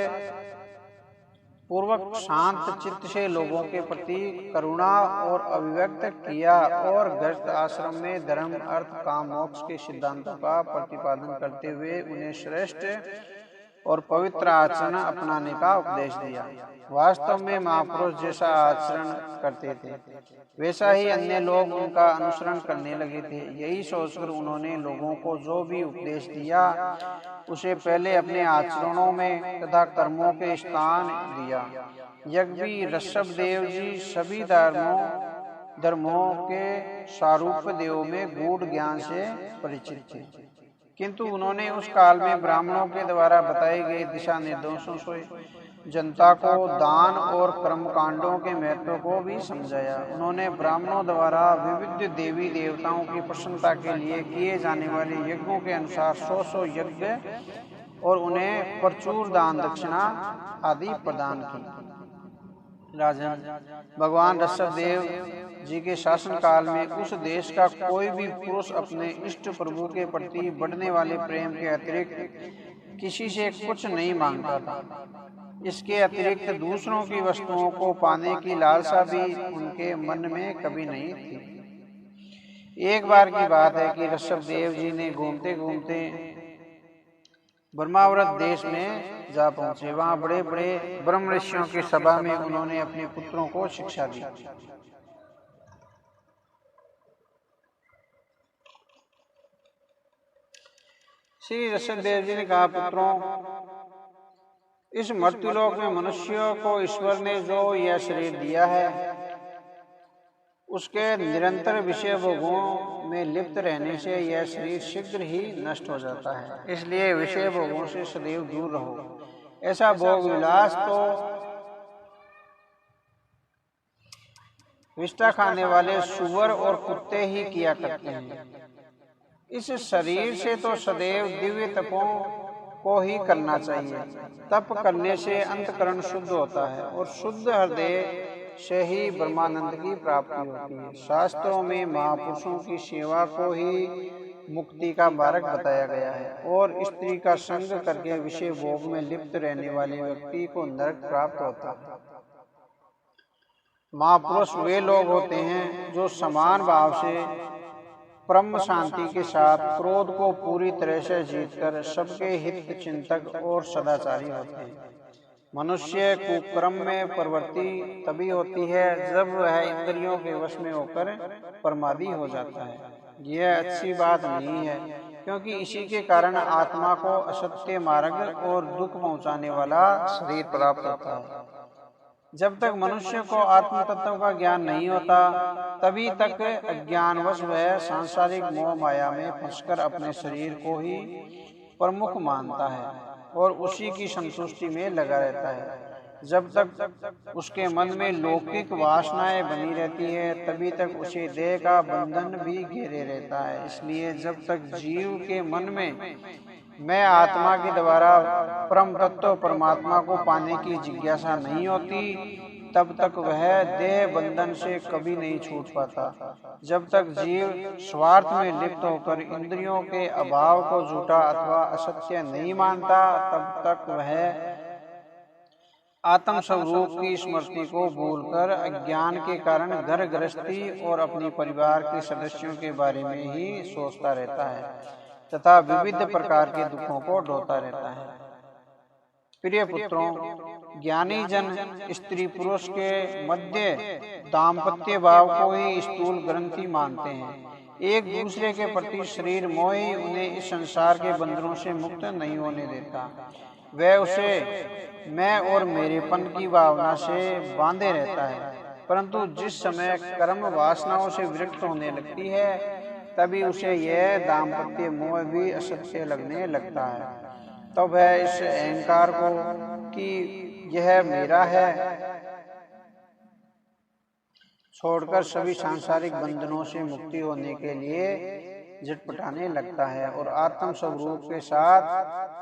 पूर्वक शांत चित्त से लोगों के प्रति करुणा और अभिव्यक्त किया और गृहस्थ आश्रम में धर्म, अर्थ, काम, मोक्ष के सिद्धांतों का प्रतिपादन करते हुए उन्हें श्रेष्ठ और पवित्र आचरण अपनाने का उपदेश दिया। वास्तव में महापुरुष जैसा आचरण करते थे, वैसा ही अन्य लोग उनका अनुसरण करने लगे थे। यही सोचकर उन्होंने लोगों को जो भी उपदेश दिया उसे पहले अपने आचरणों में तथा कर्मों के स्थान दिया। यज्ञ ऋषभदेव जी सभी धर्मों के स्वरूप देव में गूढ़ ज्ञान से परिचित थे, किंतु उन्होंने उस काल में ब्राह्मणों के द्वारा बताए गए दिशा निर्देशों से जनता को दान और कर्मकांडों के महत्व को भी समझाया। उन्होंने ब्राह्मणों द्वारा विविध देवी देवताओं की प्रसन्नता के लिए किए जाने वाले यज्ञों के अनुसार 100 यज्ञ और उन्हें प्रचुर दान दक्षिणा आदि प्रदान की। राजन, भगवान ऋषभदेव जी के शासन काल में उस देश का कोई भी पुरुष अपने इष्ट प्रभु के प्रति बढ़ने वाले प्रेम के अतिरिक्त किसी से कुछ नहीं मांगता था। इसके अतिरिक्त दूसरों की वस्तुओं को पाने की लालसा भी उनके मन में कभी नहीं थी। एक बार की बात है कि ऋषभ देव जी ने घूमते घूमते ब्रह्मावृत देश में जा पहुंचे। वहां बड़े बड़े ब्रह्म ऋषियों की सभा में उन्होंने अपने पुत्रों को शिक्षा दी। श्री ऋषभ देव जी ने कहा, पुत्रों, इस मर्त्युलोक में मनुष्यों को ईश्वर ने जो यह शरीर दिया है, उसके निरंतर विषय भोगों में लिप्त रहने से यह शरीर शीघ्र ही नष्ट हो जाता है। इसलिए विषय भोगों से सदैव दूर रहो। ऐसा भोग विलास तो विष्ठा खाने वाले सूअर और कुत्ते ही किया करते हैं। इस शरीर से तो सदैव दिव्य तपों को ही करना चाहिए। तप करने से अंतकरण शुद्ध होता है और शुद्ध हृदय से ही ब्रह्मानंद की प्राप्ति होती है। शास्त्रों में महापुरुषों की सेवा को ही मुक्ति का मार्ग बताया गया है और स्त्री का संग करके विषय भोग में लिप्त रहने वाले व्यक्ति को नरक प्राप्त होता है। महापुरुष वे लोग होते हैं जो समान भाव से परम शांति के साथ क्रोध को पूरी तरह से जीतकर सबके हित चिंतक और सदाचारी होते हैं। मनुष्य कुकर्म में प्रवृत्ति तभी होती है जब वह इंद्रियों के वश में होकर प्रमादी हो जाता है। यह अच्छी बात नहीं है, क्योंकि इसी के कारण आत्मा को असत्य मार्ग और दुख पहुंचाने वाला शरीर प्राप्त होता है। जब तक मनुष्य को आत्म तत्व का ज्ञान नहीं होता, तभी तक अज्ञानवश वह सांसारिक मोह माया में फंसकर अपने शरीर को ही प्रमुख मानता है और उसी की संतुष्टि में लगा रहता है। जब तक उसके मन में लौकिक वासनाएं बनी रहती है, तभी तक उसे देह का बंधन भी घेरे रहता है। इसलिए जब तक जीव के मन में मैं आत्मा के द्वारा परम तत्व परमात्मा को पाने की जिज्ञासा नहीं होती, तब तक वह देह बंधन से कभी नहीं छूट पाता। जब तक जीव स्वार्थ में लिप्त होकर इंद्रियों के अभाव को झूठा अथवा असत्य नहीं मानता, तब तक वह आत्म स्वरूप की स्मृति को भूलकर अज्ञान के कारण घर गृहस्थी और अपने परिवार के सदस्यों के बारे में ही सोचता रहता है तथा विविध प्रकार के दुखों को ढोता रहता है। प्रिय पुत्रों, ज्ञानी जन स्त्री पुरुष के मध्य दाम्पत्य भाव को ही स्थूल ग्रंथि मानते हैं। एक दूसरे के प्रति शरीर मोह ही उन्हें इस संसार के बंधनों से मुक्त नहीं होने देता। वह उसे मैं और मेरेपन की भावना से बांधे रहता है, परंतु जिस समय कर्म वासनाओं से विरक्त होने लगती है, तभी उसे यह दाम्पत्य मोह भी असत्य लगने लगता है। तब वह इस अहंकार को कि यह मेरा है छोड़कर सभी सांसारिक बंधनों से मुक्ति होने के लिए झटपटाने लगता है और आत्म स्वरूप के साथ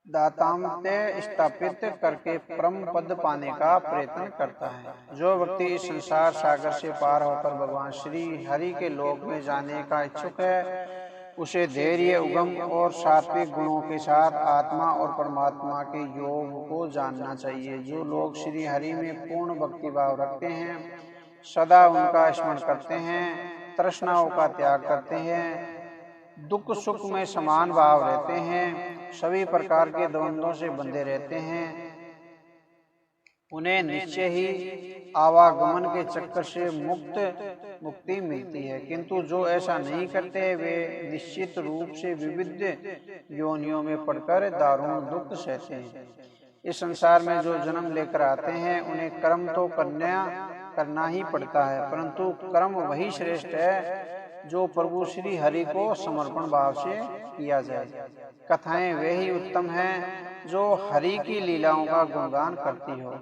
दातांत्य स्थापित करके परम पद पाने का प्रयत्न करता है। जो व्यक्ति इस संसार सागर से पार होकर भगवान श्री हरि के लोक में जाने का इच्छुक है, उसे धैर्य, उगम और सात्विक गुणों के साथ आत्मा और परमात्मा के योग को जानना चाहिए। जो लोग श्री हरि में पूर्ण भक्ति भाव रखते हैं, सदा उनका स्मरण करते हैं, तृष्णाओं का त्याग करते हैं, दुख सुख में समान भाव रहते हैं, सभी प्रकार के द्वंद्वों से बंधे रहते हैं, उन्हें निश्चय ही आवागमन के चक्कर से मुक्ति मिलती है। किंतु जो ऐसा नहीं करते, वे निश्चित रूप से विविध योनियों में पड़कर दारुण दुख सहते हैं। इस संसार में जो जन्म लेकर आते हैं, उन्हें कर्म तो करना ही पड़ता है, परंतु कर्म वही श्रेष्ठ है जो प्रभु श्री हरि को समर्पण भाव से किया जाए। कथाएं वे ही उत्तम हैं जो हरि की लीलाओं का गुणगान करती हो।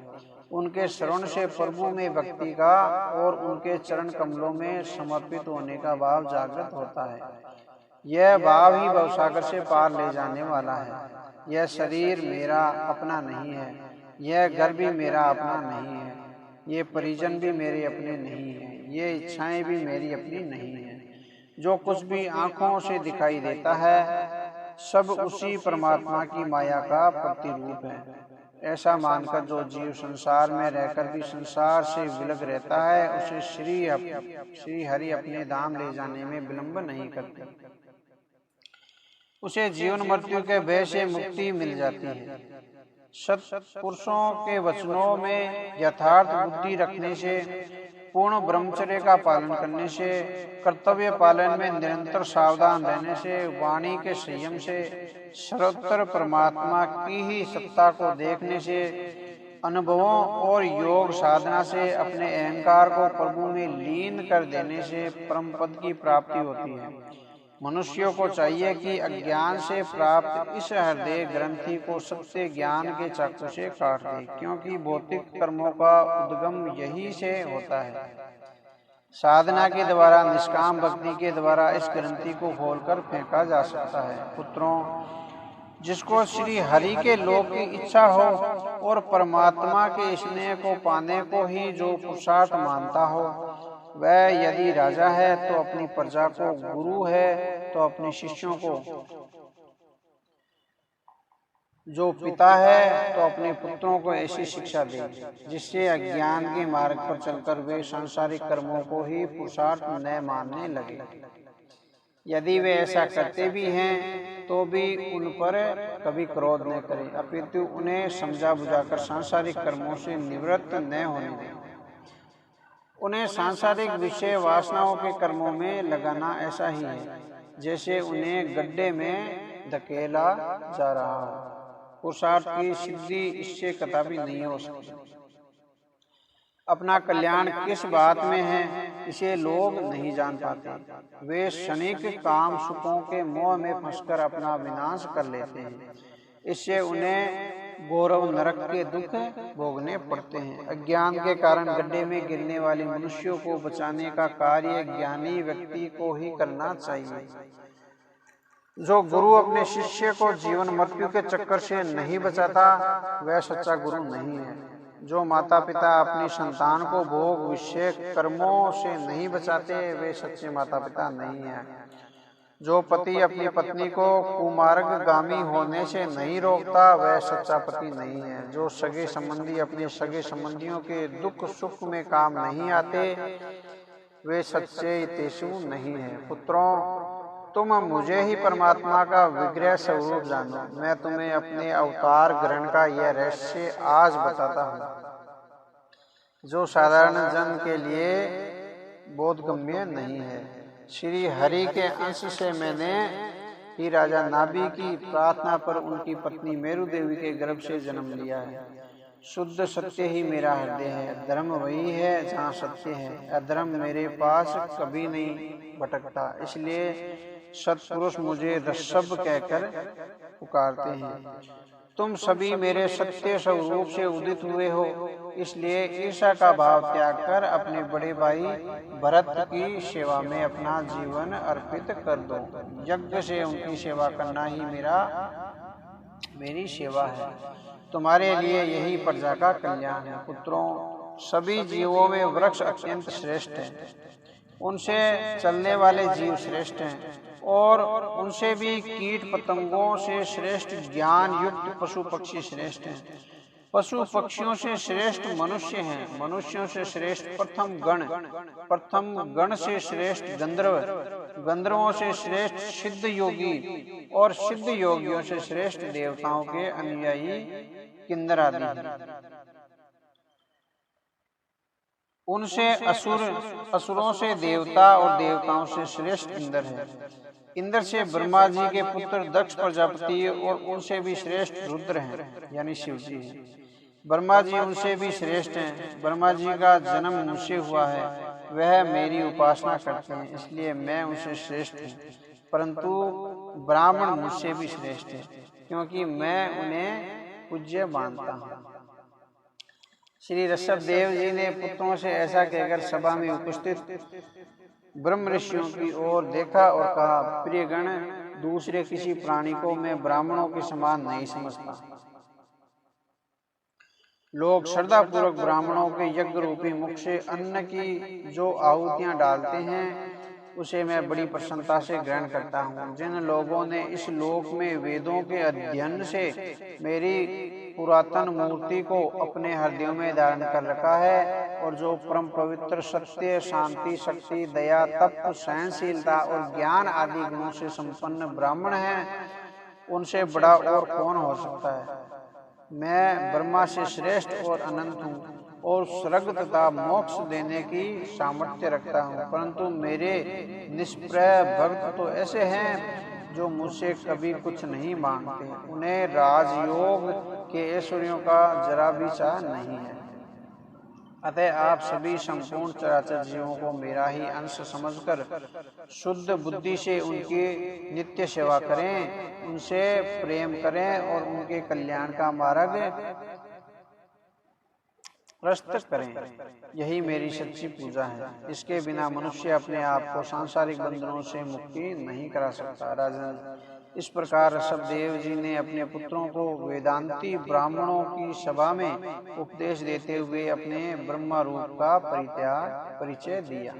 उनके श्रवण से प्रभु में भक्ति का और उनके चरण कमलों में समर्पित होने का भाव जागृत होता है। यह भाव ही भवसागर से पार ले जाने वाला है। यह शरीर मेरा अपना नहीं है, यह घर भी मेरा अपना नहीं है, ये परिजन भी मेरे अपने नहीं है, ये इच्छाएं भी मेरी अपनी नहीं है। जो कुछ भी आंखों से दिखाई देता है, सब उसी परमात्मा की माया का प्रतिरूप है। ऐसा मानकर जो जीव संसार में रहकर भी संसार से विलग रहता है, उसे श्री हरि अपने धाम ले जाने में विलंब नहीं करते। उसे जीवन मृत्यु के भय से मुक्ति मिल जाती है। सत्पुरुषों के वचनों में यथार्थ बुद्धि रखने से, पूर्ण ब्रह्मचर्य का पालन करने से, कर्तव्य पालन में निरंतर सावधान रहने से, वाणी के संयम से, सर्वत्र परमात्मा की ही सत्ता को देखने से, अनुभवों और योग साधना से अपने अहंकार को प्रभु में लीन कर देने से परम पद की प्राप्ति होती है। मनुष्यों को चाहिए कि अज्ञान से प्राप्त इस हृदय ग्रंथि को सत्य ज्ञान के चाकू से काट दे, क्योंकि भौतिक कर्मों का उद्गम यही से होता है। साधना के द्वारा, निष्काम भक्ति के द्वारा इस ग्रंथि को खोलकर फेंका जा सकता है। पुत्रों, जिसको श्री हरि के लोक की इच्छा हो और परमात्मा के स्नेह को पाने को ही जो पुरुषार्थ मानता हो, वह यदि राजा है तो अपनी प्रजा को, गुरु है तो अपने शिष्यों को, जो पिता है तो अपने पुत्रों को ऐसी शिक्षा दे जिससे अज्ञान के मार्ग पर चलकर वे सांसारिक कर्मों को ही पुरुषार्थ न मानने लगे। यदि वे ऐसा करते भी हैं तो भी उन पर कभी क्रोध न करें, अपितु उन्हें समझा बुझाकर सांसारिक कर्मों से निवृत्त न होने दें। उन्हें सांसारिक विषय वासनाओं के कर्मों में लगाना ऐसा ही है जैसे उन्हें गड्ढे में धकेला जा रहा हो। पुरुषार्थ की सिद्धि इससे कदापि नहीं हो सकती। अपना कल्याण किस बात में है, इसे लोग नहीं जान पाते। वे क्षणिक काम सुखों के मोह में फंसकर अपना विनाश कर लेते हैं। इससे उन्हें गौरव नरक के दुख भोगने पड़ते हैं। अज्ञान के कारण गड्ढे में गिरने वाले मनुष्यों को बचाने का कार्य ज्ञानी व्यक्ति को ही करना चाहिए। जो गुरु अपने शिष्य को जीवन मृत्यु के चक्कर से नहीं बचाता, वह सच्चा गुरु नहीं है। जो माता पिता अपनी संतान को भोग विषय कर्मों से नहीं बचाते, वे सच्चे माता पिता नहीं हैं। जो पति अपनी पत्नी को कुमार्गगामी होने से नहीं रोकता, वह सच्चा पति नहीं है। जो सगे संबंधी अपने सगे संबंधियों के दुख सुख में काम नहीं आते, वे सच्चे हितैषी नहीं है। पुत्रों, तुम मुझे ही परमात्मा का विग्रह स्वरूप जानो। मैं तुम्हें अपने अवतार ग्रहण का यह रहस्य आज बताता हूँ, जो साधारण जन के लिए बोधगम्य नहीं है। श्री हरि के अंश से मैंने ही राजा नाभि की प्रार्थना पर उनकी पत्नी मेरु देवी के गर्भ से जन्म लिया है। शुद्ध सत्य ही मेरा हृदय है। धर्म वही है जहाँ सत्य है। अधर्म मेरे पास कभी नहीं भटकता। इसलिए सत्पुरुष मुझे ऋषभ कहकर पुकारते हैं। तुम सभी मेरे सत्य स्वरूप से उदित हुए हो, इसलिए ईर्ष्या का भाव त्याग कर अपने बड़े भाई भरत की सेवा में अपना जीवन अर्पित कर दो। यज्ञ से उनकी सेवा करना ही मेरी सेवा है। तुम्हारे लिए यही प्रजा का कल्याण है। पुत्रों, सभी जीवों में वृक्ष अत्यंत श्रेष्ठ है। उनसे चलने वाले जीव श्रेष्ठ हैं और उनसे भी कीट पतंगों से श्रेष्ठ ज्ञान युक्त पशु पक्षी श्रेष्ठ हैं। पशु पक्षियों से श्रेष्ठ मनुष्य हैं। मनुष्यों से श्रेष्ठ प्रथम गण से श्रेष्ठ गंधर्व, गंधर्वों से श्रेष्ठ सिद्ध योगी और सिद्ध योगियों से श्रेष्ठ देवताओं के अनुयायी किन्नर आदि। उनसे असुर, असुरों से देवता और देवताओं से श्रेष्ठ इंद्र है। इंद्र से ब्रह्मा जी के पुत्र दक्ष प्रजापति और उनसे भी श्रेष्ठ रुद्र हैं, यानी शिव जी हैं। ब्रह्मा जी उनसे भी श्रेष्ठ हैं। ब्रह्मा जी का जन्म मुझसे हुआ है। वह मेरी उपासना करते हैं, इसलिए मैं उनसे श्रेष्ठ हूँ। परंतु ब्राह्मण मुझसे भी श्रेष्ठ है, क्योंकि मैं उन्हें पूज्य मानता हूँ। श्री ऋषभ देव जी ने पुत्रों से ऐसा कहकर सभा में उपस्थित ब्रह्म ऋषियों की ओर देखा और कहा, प्रियगण, दूसरे किसी प्राणी को मैं ब्राह्मणों के समान नहीं समझता। लोग श्रद्धा पूर्वक ब्राह्मणों के यज्ञ रूपी मुख से अन्न की जो आहुतियां डालते हैं, उसे मैं बड़ी प्रसन्नता से ग्रहण करता हूँ। जिन लोगों ने इस लोक में वेदों के अध्ययन से मेरी पुरातन मूर्ति को अपने हृदयों में धारण कर रखा है, और जो परम पवित्र, सत्य, शांति, शक्ति, दया, तप, सहनशीलता और ज्ञान आदि गुणों से संपन्न ब्राह्मण हैं, उनसे बड़ा और कौन हो सकता है। मैं ब्रह्मा से श्रेष्ठ और अनंत हूँ और स्वर्ग तथा मोक्ष देने की सामर्थ्य रखता हूँ, परंतु मेरे निष्प्रय भक्त तो ऐसे हैं जो मुझसे कभी कुछ नहीं मांगते। उन्हें राजयोग के ऐश्वर्यों का जरा भी चाह नहीं है। अतः आप सभी संपूर्ण चराचर जीवों को मेरा ही अंश समझकर शुद्ध बुद्धि से उनकी नित्य सेवा करें, उनसे प्रेम करें और उनके कल्याण का मार्ग प्रस्तुत करें। यही मेरी सच्ची पूजा है। इसके बिना मनुष्य अपने आप को सांसारिक बंधनों से मुक्ति नहीं करा सकता। राजन, इस प्रकार ऋषभदेव जी ने अपने पुत्रों को वेदांती ब्राह्मणों की सभा में उपदेश देते हुए अपने ब्रह्म रूप का परिचय दिया।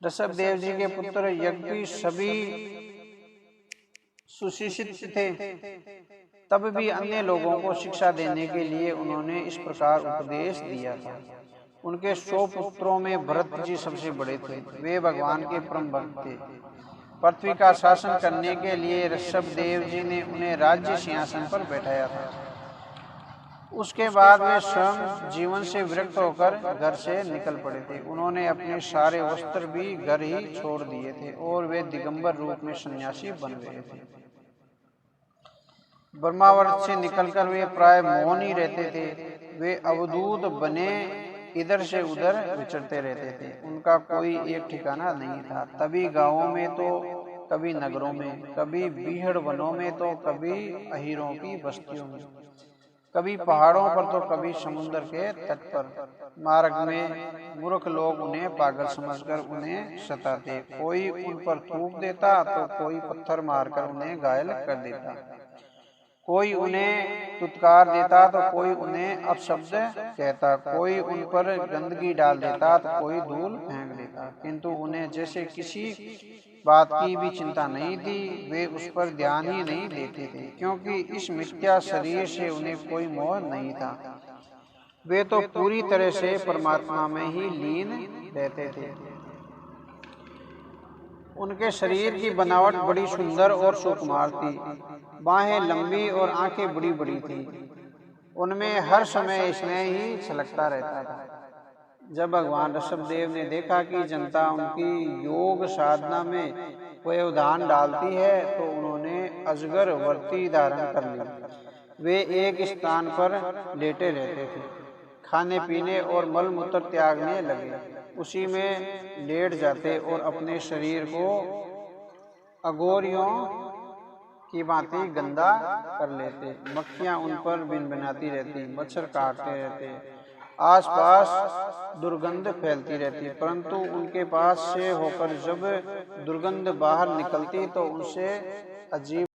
ऋषभदेव जी के पुत्र यज्ञ सभी सुशिक्षित थे, तब भी अन्य लोगों को शिक्षा देने के लिए उन्होंने इस प्रकार उपदेश दिया था। उनके 100 पुत्रों में भरत जी सबसे बड़े थे। वे भगवान के परम भक्त थे। पृथ्वी का शासन करने के लिए ऋषभदेव जी ने उन्हें राज्य सिंहासन पर बैठाया था। उसके बाद वे स्वयं जीवन से विरक्त होकर घर से निकल पड़े थे। उन्होंने अपने सारे वस्त्र भी घर ही छोड़ दिए थे और वे दिगंबर रूप में सन्यासी बन गए थे। ब्रह्मावर्त से निकलकर वे प्राय मौन ही रहते थे। वे अवधूत बने इधर से उधर विचरते रहते थे। उनका कोई एक ठिकाना नहीं था। कभी गांवों में तो कभी नगरों में, कभी बीहड़ वनों में तो कभी अहीरों की बस्तियों में, कभी पहाड़ों पर तो कभी समुद्र के तट पर। मार्ग में मूर्ख लोग उन्हें पागल समझकर उन्हें सताते। कोई उन पर थूक देता तो कोई पत्थर मारकर उन्हें घायल कर देता। कोई उन्हें तुत्कार देता तो कोई उन्हें अपशब्द कहता। कोई उन पर गंदगी डाल देता तो कोई धूल फेंक देता, किंतु उन्हें जैसे किसी बात की भी चिंता नहीं थी। वे उस पर ध्यान ही नहीं देते थे, क्योंकि इस मिथ्या शरीर से उन्हें कोई मोह नहीं था। वे तो पूरी तरह से परमात्मा में ही लीन रहते थे। उनके शरीर की बनावट बड़ी सुंदर और सुकुमार थी। बाहें लंबी और आंखें बड़ी बड़ी थी। उनमें हर समय स्नेह ही छलकता रहता था। जब भगवान ऋषभदेव ने देखा कि जनता उनकी योग साधना में व्यवधान डालती है, तो उन्होंने अजगर वर्ती धारण कर ली। वे एक स्थान पर लेटे रहते थे, खाने पीने और मल मूत्र त्यागने लगे। उसी में लेट जाते और अपने शरीर को अघोरियों की भांति गंदा कर लेते। मक्खियां उन पर भिनभिनाती रहती, मच्छर काटते रहते, आसपास दुर्गंध फैलती रहती, परंतु उनके पास से होकर जब दुर्गंध बाहर निकलती तो उनसे अजीब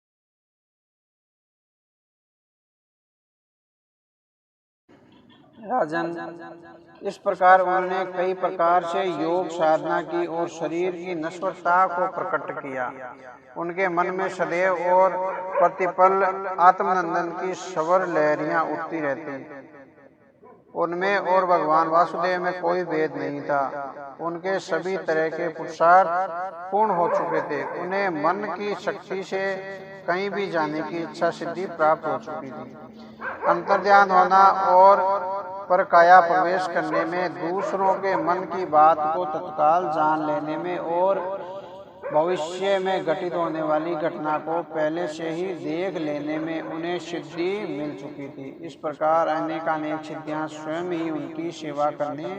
राजन, इस प्रकार उन्होंने कई प्रकार से योग साधना की और शरीर की नश्वरता को प्रकट किया। उनके मन में सदैव और प्रतिपल आत्मनंदन की स्वर लहरियां उठती रहती। उनमें और भगवान वासुदेव में कोई भेद नहीं था। उनके सभी तरह के पुरुषार्थ पूर्ण हो चुके थे। उन्हें मन की शक्ति से कहीं भी जाने की इच्छा सिद्धि प्राप्त हो चुकी थी। अंतर्ध्यान होना और पर काया प्रवेश करने में, दूसरों के मन की बात को तत्काल जान लेने में और भविष्य में घटित होने वाली घटना को पहले से ही देख लेने में उन्हें सिद्धि मिल चुकी थी। इस प्रकार अनेकानेक सिद्धियां स्वयं ही उनकी सेवा करने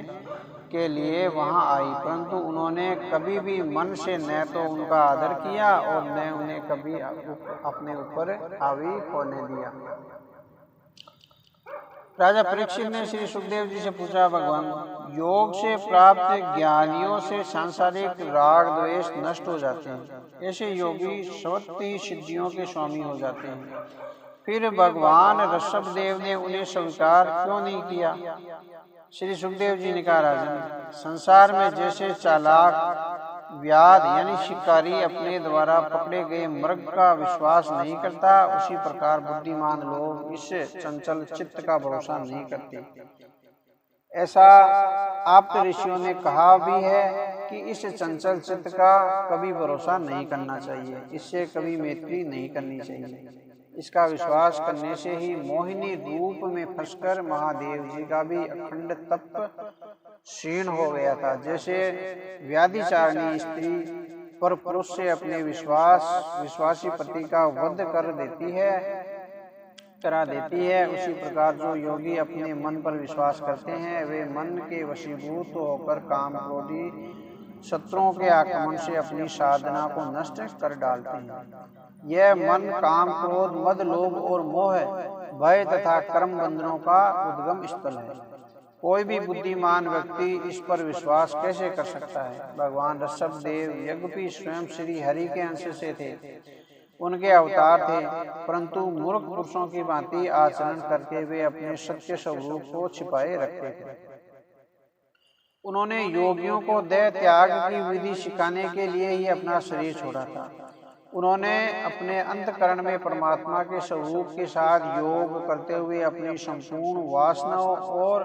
के लिए वहां आई, परंतु उन्होंने कभी भी मन से न तो उनका आदर किया और न उन्हें कभी अपने ऊपर हावी होने दिया। राजा परीक्षित ने श्री सुखदेव जी से पूछा, भगवान, योग से प्राप्त ज्ञानियों से सांसारिक राग द्वेष नष्ट हो जाते हैं। ऐसे योगी स्वती सिद्धियों के स्वामी हो जाते हैं। फिर भगवान ऋषभदेव ने उन्हें स्वीकार क्यों नहीं किया? श्री सुखदेव जी ने कहा, राजन, संसार में जैसे चालाक व्याध यानी शिकारी अपने द्वारा पकड़े गए मृग का विश्वास नहीं करता, उसी प्रकार बुद्धिमान लोग इस चंचल चित्त का भरोसा नहीं करते। ऐसा आप्त ऋषियों ने कहा भी है कि इस चंचल चित्त का कभी भरोसा नहीं करना चाहिए, इससे कभी मैत्री नहीं करनी चाहिए। इसका विश्वास करने से ही मोहिनी रूप में फंसकर महादेव जी का भी अखंड तप क्षीण हो गया था। जैसे व्याधिचारिणी स्त्री पर पुरुष से अपने विश्वासी पति का वध करा देती है, उसी प्रकार जो योगी अपने मन पर विश्वास करते हैं वे मन के वशीभूत होकर काम क्रोधी शत्रुओं के आक्रमण से अपनी साधना को नष्ट कर डालते हैं। यह मन काम क्रोध मद लोभ और मोह भय तथा कर्म बंधनों का उद्गम स्थल है। कोई भी बुद्धिमान व्यक्ति इस पर विश्वास कैसे कर सकता है। भगवान ऋषभ देव यज्ञपी स्वयं श्री हरि के अंश से थे, उनके अवतार थे, परंतु मूर्ख पुरुषों की भांति आचरण करके वे अपने सत्य स्वरूप को छिपाए रखते थे। उन्होंने योगियों को देह त्याग की विधि सिखाने के लिए ही अपना शरीर छोड़ा था। उन्होंने अपने अंतःकरण में परमात्मा के स्वरूप के साथ योग करते हुए अपनी संपूर्ण वासनाओं और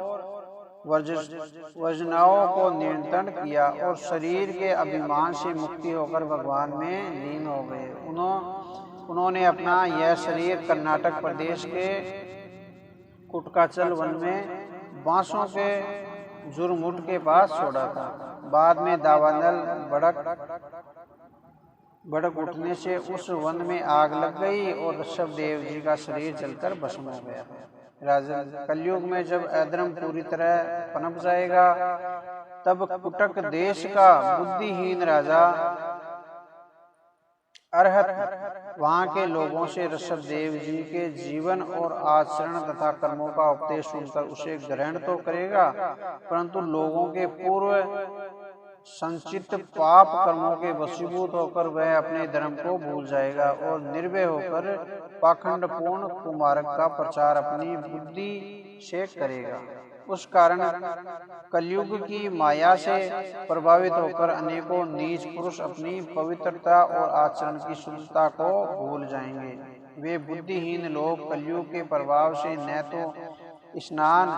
वर्जनाओं को नियंत्रण किया और शरीर के अभिमान से मुक्ति होकर भगवान में लीन हो गए। उन्होंने अपना यह शरीर कर्नाटक प्रदेश के कुटकाचल वन में बांसों के जुरमुट के पास छोड़ा था। बाद में दावानल भड़क उठने से उस वन में आग लग गई और ऋषभ देव जी का शरीर जलकर भस्म हो गया। राजन, कलयुग में जब अधर्म पूरी तरह पनप जाएगा तब कुटक देश का बुद्धिहीन राजा अरहत वहां के लोगों से ऋषभ देव जी के जीवन और आचरण तथा कर्मों का उपदेश सुनकर उसे ग्रहण तो करेगा, परंतु लोगों के पूर्व संचित पाप कर्मों के वशीभूत होकर वह अपने धर्म को भूल जाएगा और निर्भय होकर पाखंडपूर्ण कुमार्ग का प्रचार अपनी बुद्धि से करेगा। उस कारण कलयुग की माया से प्रभावित होकर अनेकों नीच पुरुष अपनी पवित्रता और आचरण की शुद्धता को भूल जाएंगे। वे बुद्धिहीन लोग कलयुग के प्रभाव से न तो स्नान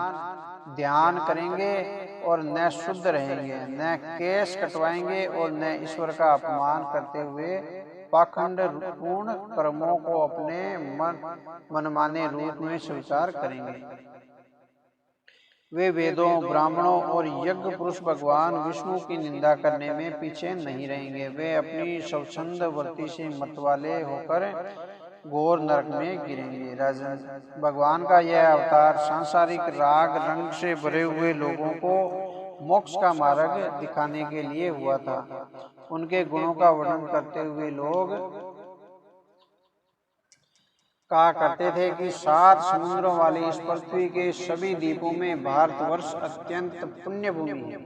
ध्यान करेंगे और न शुद्ध रहेंगे, न केश कटवाएंगे और न ईश्वर का अपमान करते हुए पाखंड पूर्ण कर्मों को अपने मनमाने रूप में स्वीकार करेंगे। वे वेदों, ब्राह्मणों और यज्ञ पुरुष भगवान विष्णु की निंदा करने में पीछे नहीं रहेंगे। वे अपनी स्वच्छंद वृत्ति से मतवाले होकर घोर नरक में गिरेंगे। राजन, भगवान का यह अवतार सांसारिक राग रंग से भरे हुए लोगों को मोक्ष का मार्ग दिखाने के लिए हुआ था। उनके गुणों का वर्णन करते हुए लोग कहा करते थे कि 7 समुद्रों वाली इस पृथ्वी के सभी द्वीपों में भारतवर्ष अत्यंत पुण्य भूमि है।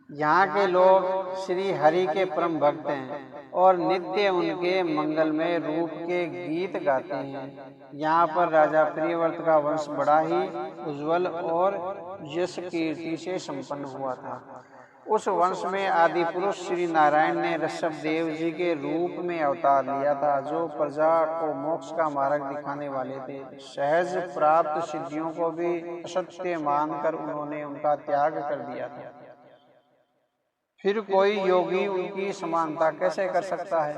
यहाँ के लोग श्री हरि के परम भक्त हैं और नित्य उनके मंगलमय रूप के गीत गाते हैं। यहाँ पर राजा प्रियव्रत का वंश बड़ा ही उज्जवल और यश कीर्ति से संपन्न हुआ था। उस वंश में आदि पुरुष श्री नारायण ने ऋषभ देव जी के रूप में अवतार लिया था, जो प्रजा को मोक्ष का मार्ग दिखाने वाले थे। सहज प्राप्त सिद्धियों को भी असत्य मानकर उन्होंने उनका त्याग कर दिया था। फिर कोई योगी उनकी समानता कैसे कर सकता है।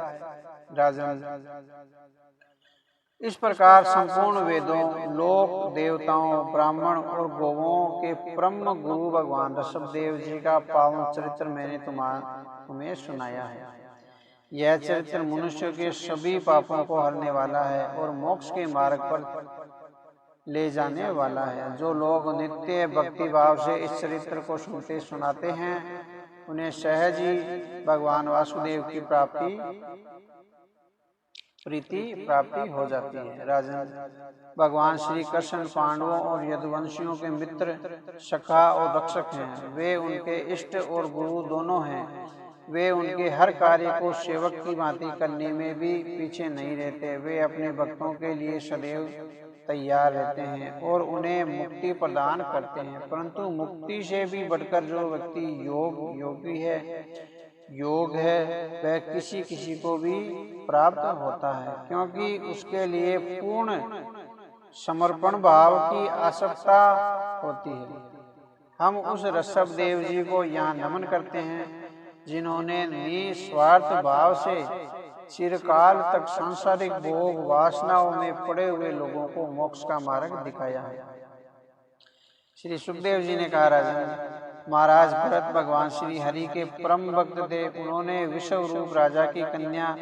राजन, इस प्रकार संपूर्ण वेदों, लोक देवताओं, ब्राह्मण और गौओं के परम गुरु भगवान ऋषभ देव जी का पावन चरित्र मैंने तुम्हें सुनाया है। यह चरित्र मनुष्य के सभी पापों को हरने वाला है और मोक्ष के मार्ग पर ले जाने वाला है। जो लोग नित्य भक्ति भाव से इस चरित्र को सुनते सुनाते हैं उन्हें सहज ही भगवान वासुदेव की प्रीति प्राप्ति हो जाती है। राजन, भगवान श्री कृष्ण पांडवों और यदुवंशियों के मित्र, सखा और रक्षक हैं। वे उनके इष्ट और गुरु दोनों हैं। वे उनके हर कार्य को सेवक की भांति करने में भी पीछे नहीं रहते। वे अपने भक्तों के लिए सदैव तैयार रहते हैं और उन्हें मुक्ति प्रदान करते हैं। परंतु मुक्ति से भी बढ़कर जो व्यक्ति योग है वह किसी किसी को भी प्राप्त होता है, क्योंकि उसके लिए पूर्ण समर्पण भाव की आवश्यकता होती है। हम उस ऋषभ देव जी को यहाँ नमन करते हैं जिन्होंने निस्वार्थ भाव से चिरकाल तक सांसारिक भोग वासनाओं में पड़े हुए लोगों को मोक्ष का मार्ग दिखाया है। श्री सुखदेव जी ने कहा, राजन, महाराज भरत भगवान श्री हरि के परम भक्त थे। उन्होंने विश्व रूप राजा की कन्या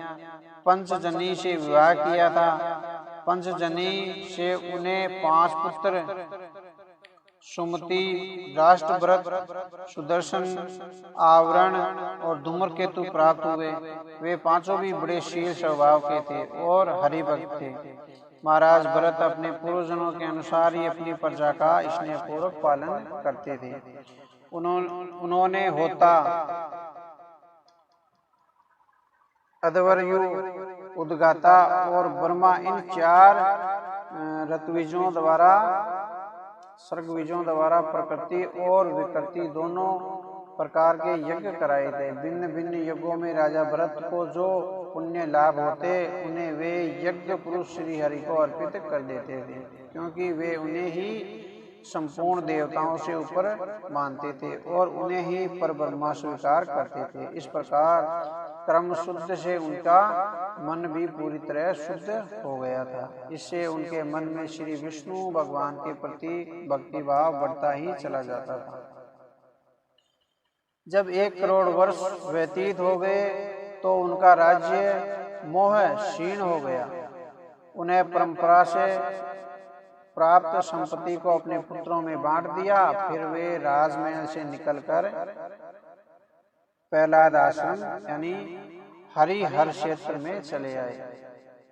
पंचजनी से विवाह किया था। पंचजनी से उन्हें 5 पुत्र सुमति, राष्ट्रभरत, सुदर्शन, आवरण और धूम्रकेतु प्राप्त हुए। वे पांचों भी बड़े शील स्वभाव के थे और हरिभक्त थे। महाराज भरत अपने पूर्वजनों के अनुसार ही अपनी प्रजा का स्नेहपूर्वक पालन करते थे। उन्होंने होता, अध्वर्यु, उद्गाता और ब्रह्मा, इन 4 सर्गविजों द्वारा प्रकृति और विकृति दोनों प्रकार के यज्ञ कराए थे। भिन्न भिन्न यज्ञों में राजा भरत को जो पुण्य लाभ होते उन्हें वे यज्ञ पुरुष श्री हरि को अर्पित कर देते थे, क्योंकि वे उन्हें ही संपूर्ण देवताओं से ऊपर मानते थे और उन्हें ही परब्रह्मा स्वीकार करते थे। इस प्रकार कर्म शुद्ध से उनका मन भी पूरी तरह शुद्ध हो गया था। इससे उनके मन में श्री विष्णु भगवान के प्रति भक्ति भाव बढ़ता ही चला जाता था। जब 1 करोड़ वर्ष व्यतीत हो गए तो उनका राज्य मोह क्षीण हो गया। उन्हें परंपरा से प्राप्त संपत्ति को अपने पुत्रों में बांट दिया। फिर वे राजमहल से निकलकर प्रहलाद आश्रम यानी हरिहर क्षेत्र में चले आए।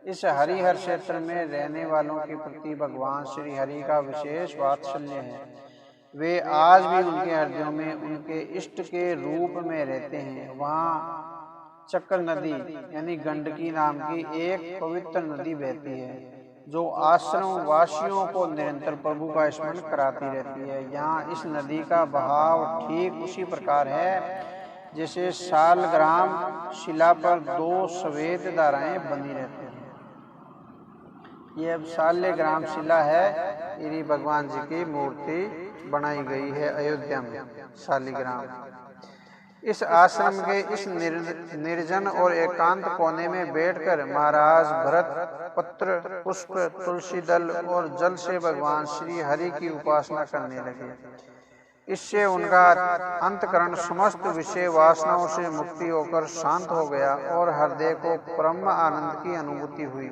इस हरिहर क्षेत्र में रहने वालों के प्रति भगवान श्री हरि का विशेष वात्सल्य है। वे आज भी उनके हृदयों में उनके इष्ट के रूप में रहते हैं। वहाँ चक्र नदी यानी गंडकी नाम की एक पवित्र नदी बहती है, जो आश्रम वासियों को निरंतर प्रभु का स्मरण कराती रहती है। यहाँ इस नदी का बहाव ठीक उसी प्रकार है जैसे सालग्राम शिला पर 2 श्वेत धाराएं बनी रहती हैं। ये अब सालग्राम शिला है, ये भगवान जी की मूर्ति बनाई गई है अयोध्या में सालिग्राम। इस आश्रम के इस निर्जन और एकांत कोने में बैठकर महाराज भरत पत्र, पुष्प, तुलसी दल और जल से भगवान श्री हरि की उपासना करने लगे। इससे उनका अंतकरण समस्त विषय वासनाओं से मुक्ति होकर शांत हो गया और हृदय को परम आनंद की अनुभूति हुई।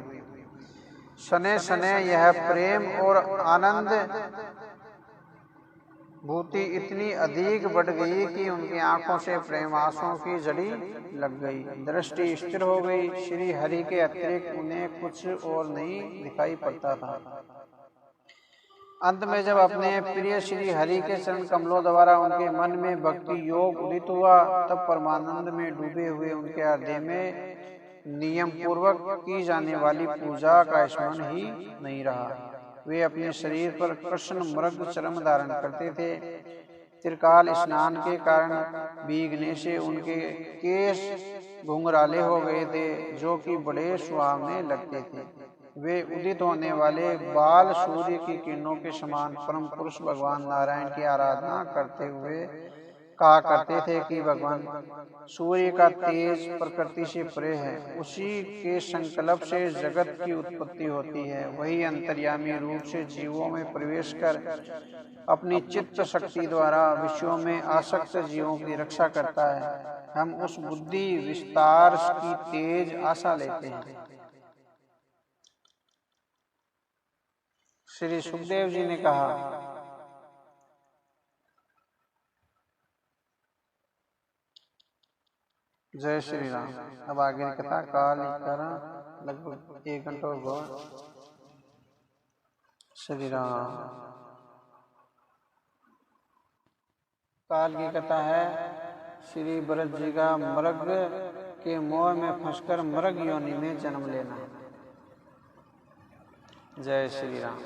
सने सने यह प्रेम और आनंद भूति इतनी अधिक बढ़ गई कि उनकी आंखों से प्रेम आंसुओं की जड़ी लग गई, दृष्टि स्थिर हो गई। श्री हरि के अतिरिक्त उन्हें कुछ और नहीं दिखाई पड़ता था। अंत में जब अपने प्रिय श्री हरि के चरण कमलों द्वारा उनके मन में भक्ति योग उदित हुआ, तब परमानंद में डूबे हुए उनके हृदय में नियम पूर्वक की जाने वाली पूजा का स्मरण ही नहीं रहा। वे अपने शरीर पर कृष्ण मृग चर्म धारण करते थे। त्रिकाल स्नान के कारण भीगने से उनके केश घुंघराले हो गए थे, जो कि बड़े सुहावने लगते थे। वे उदित होने वाले बाल सूर्य की किरणों के समान परम पुरुष भगवान नारायण की आराधना करते हुए कहा करते थे कि भगवान सूर्य का तेज प्रकृति से परे है, उसी के संकल्प से जगत की उत्पत्ति होती है। वही अंतर्यामी रूप से जीवों में प्रवेश कर अपनी चित्त शक्ति द्वारा विश्वों में आसक्त जीवों की रक्षा करता है। हम उस बुद्धि विस्तार की तेज आशा लेते हैं। श्री सुखदेव जी ने कहा, जय श्री राम। अब आगे की कथा काल लगभग 1 घंटा होगा। श्री राम। काल की कथा है श्री भरत जी का मृग के मोह में फंसकर मृग योनि में जन्म लेना। जय श्री राम।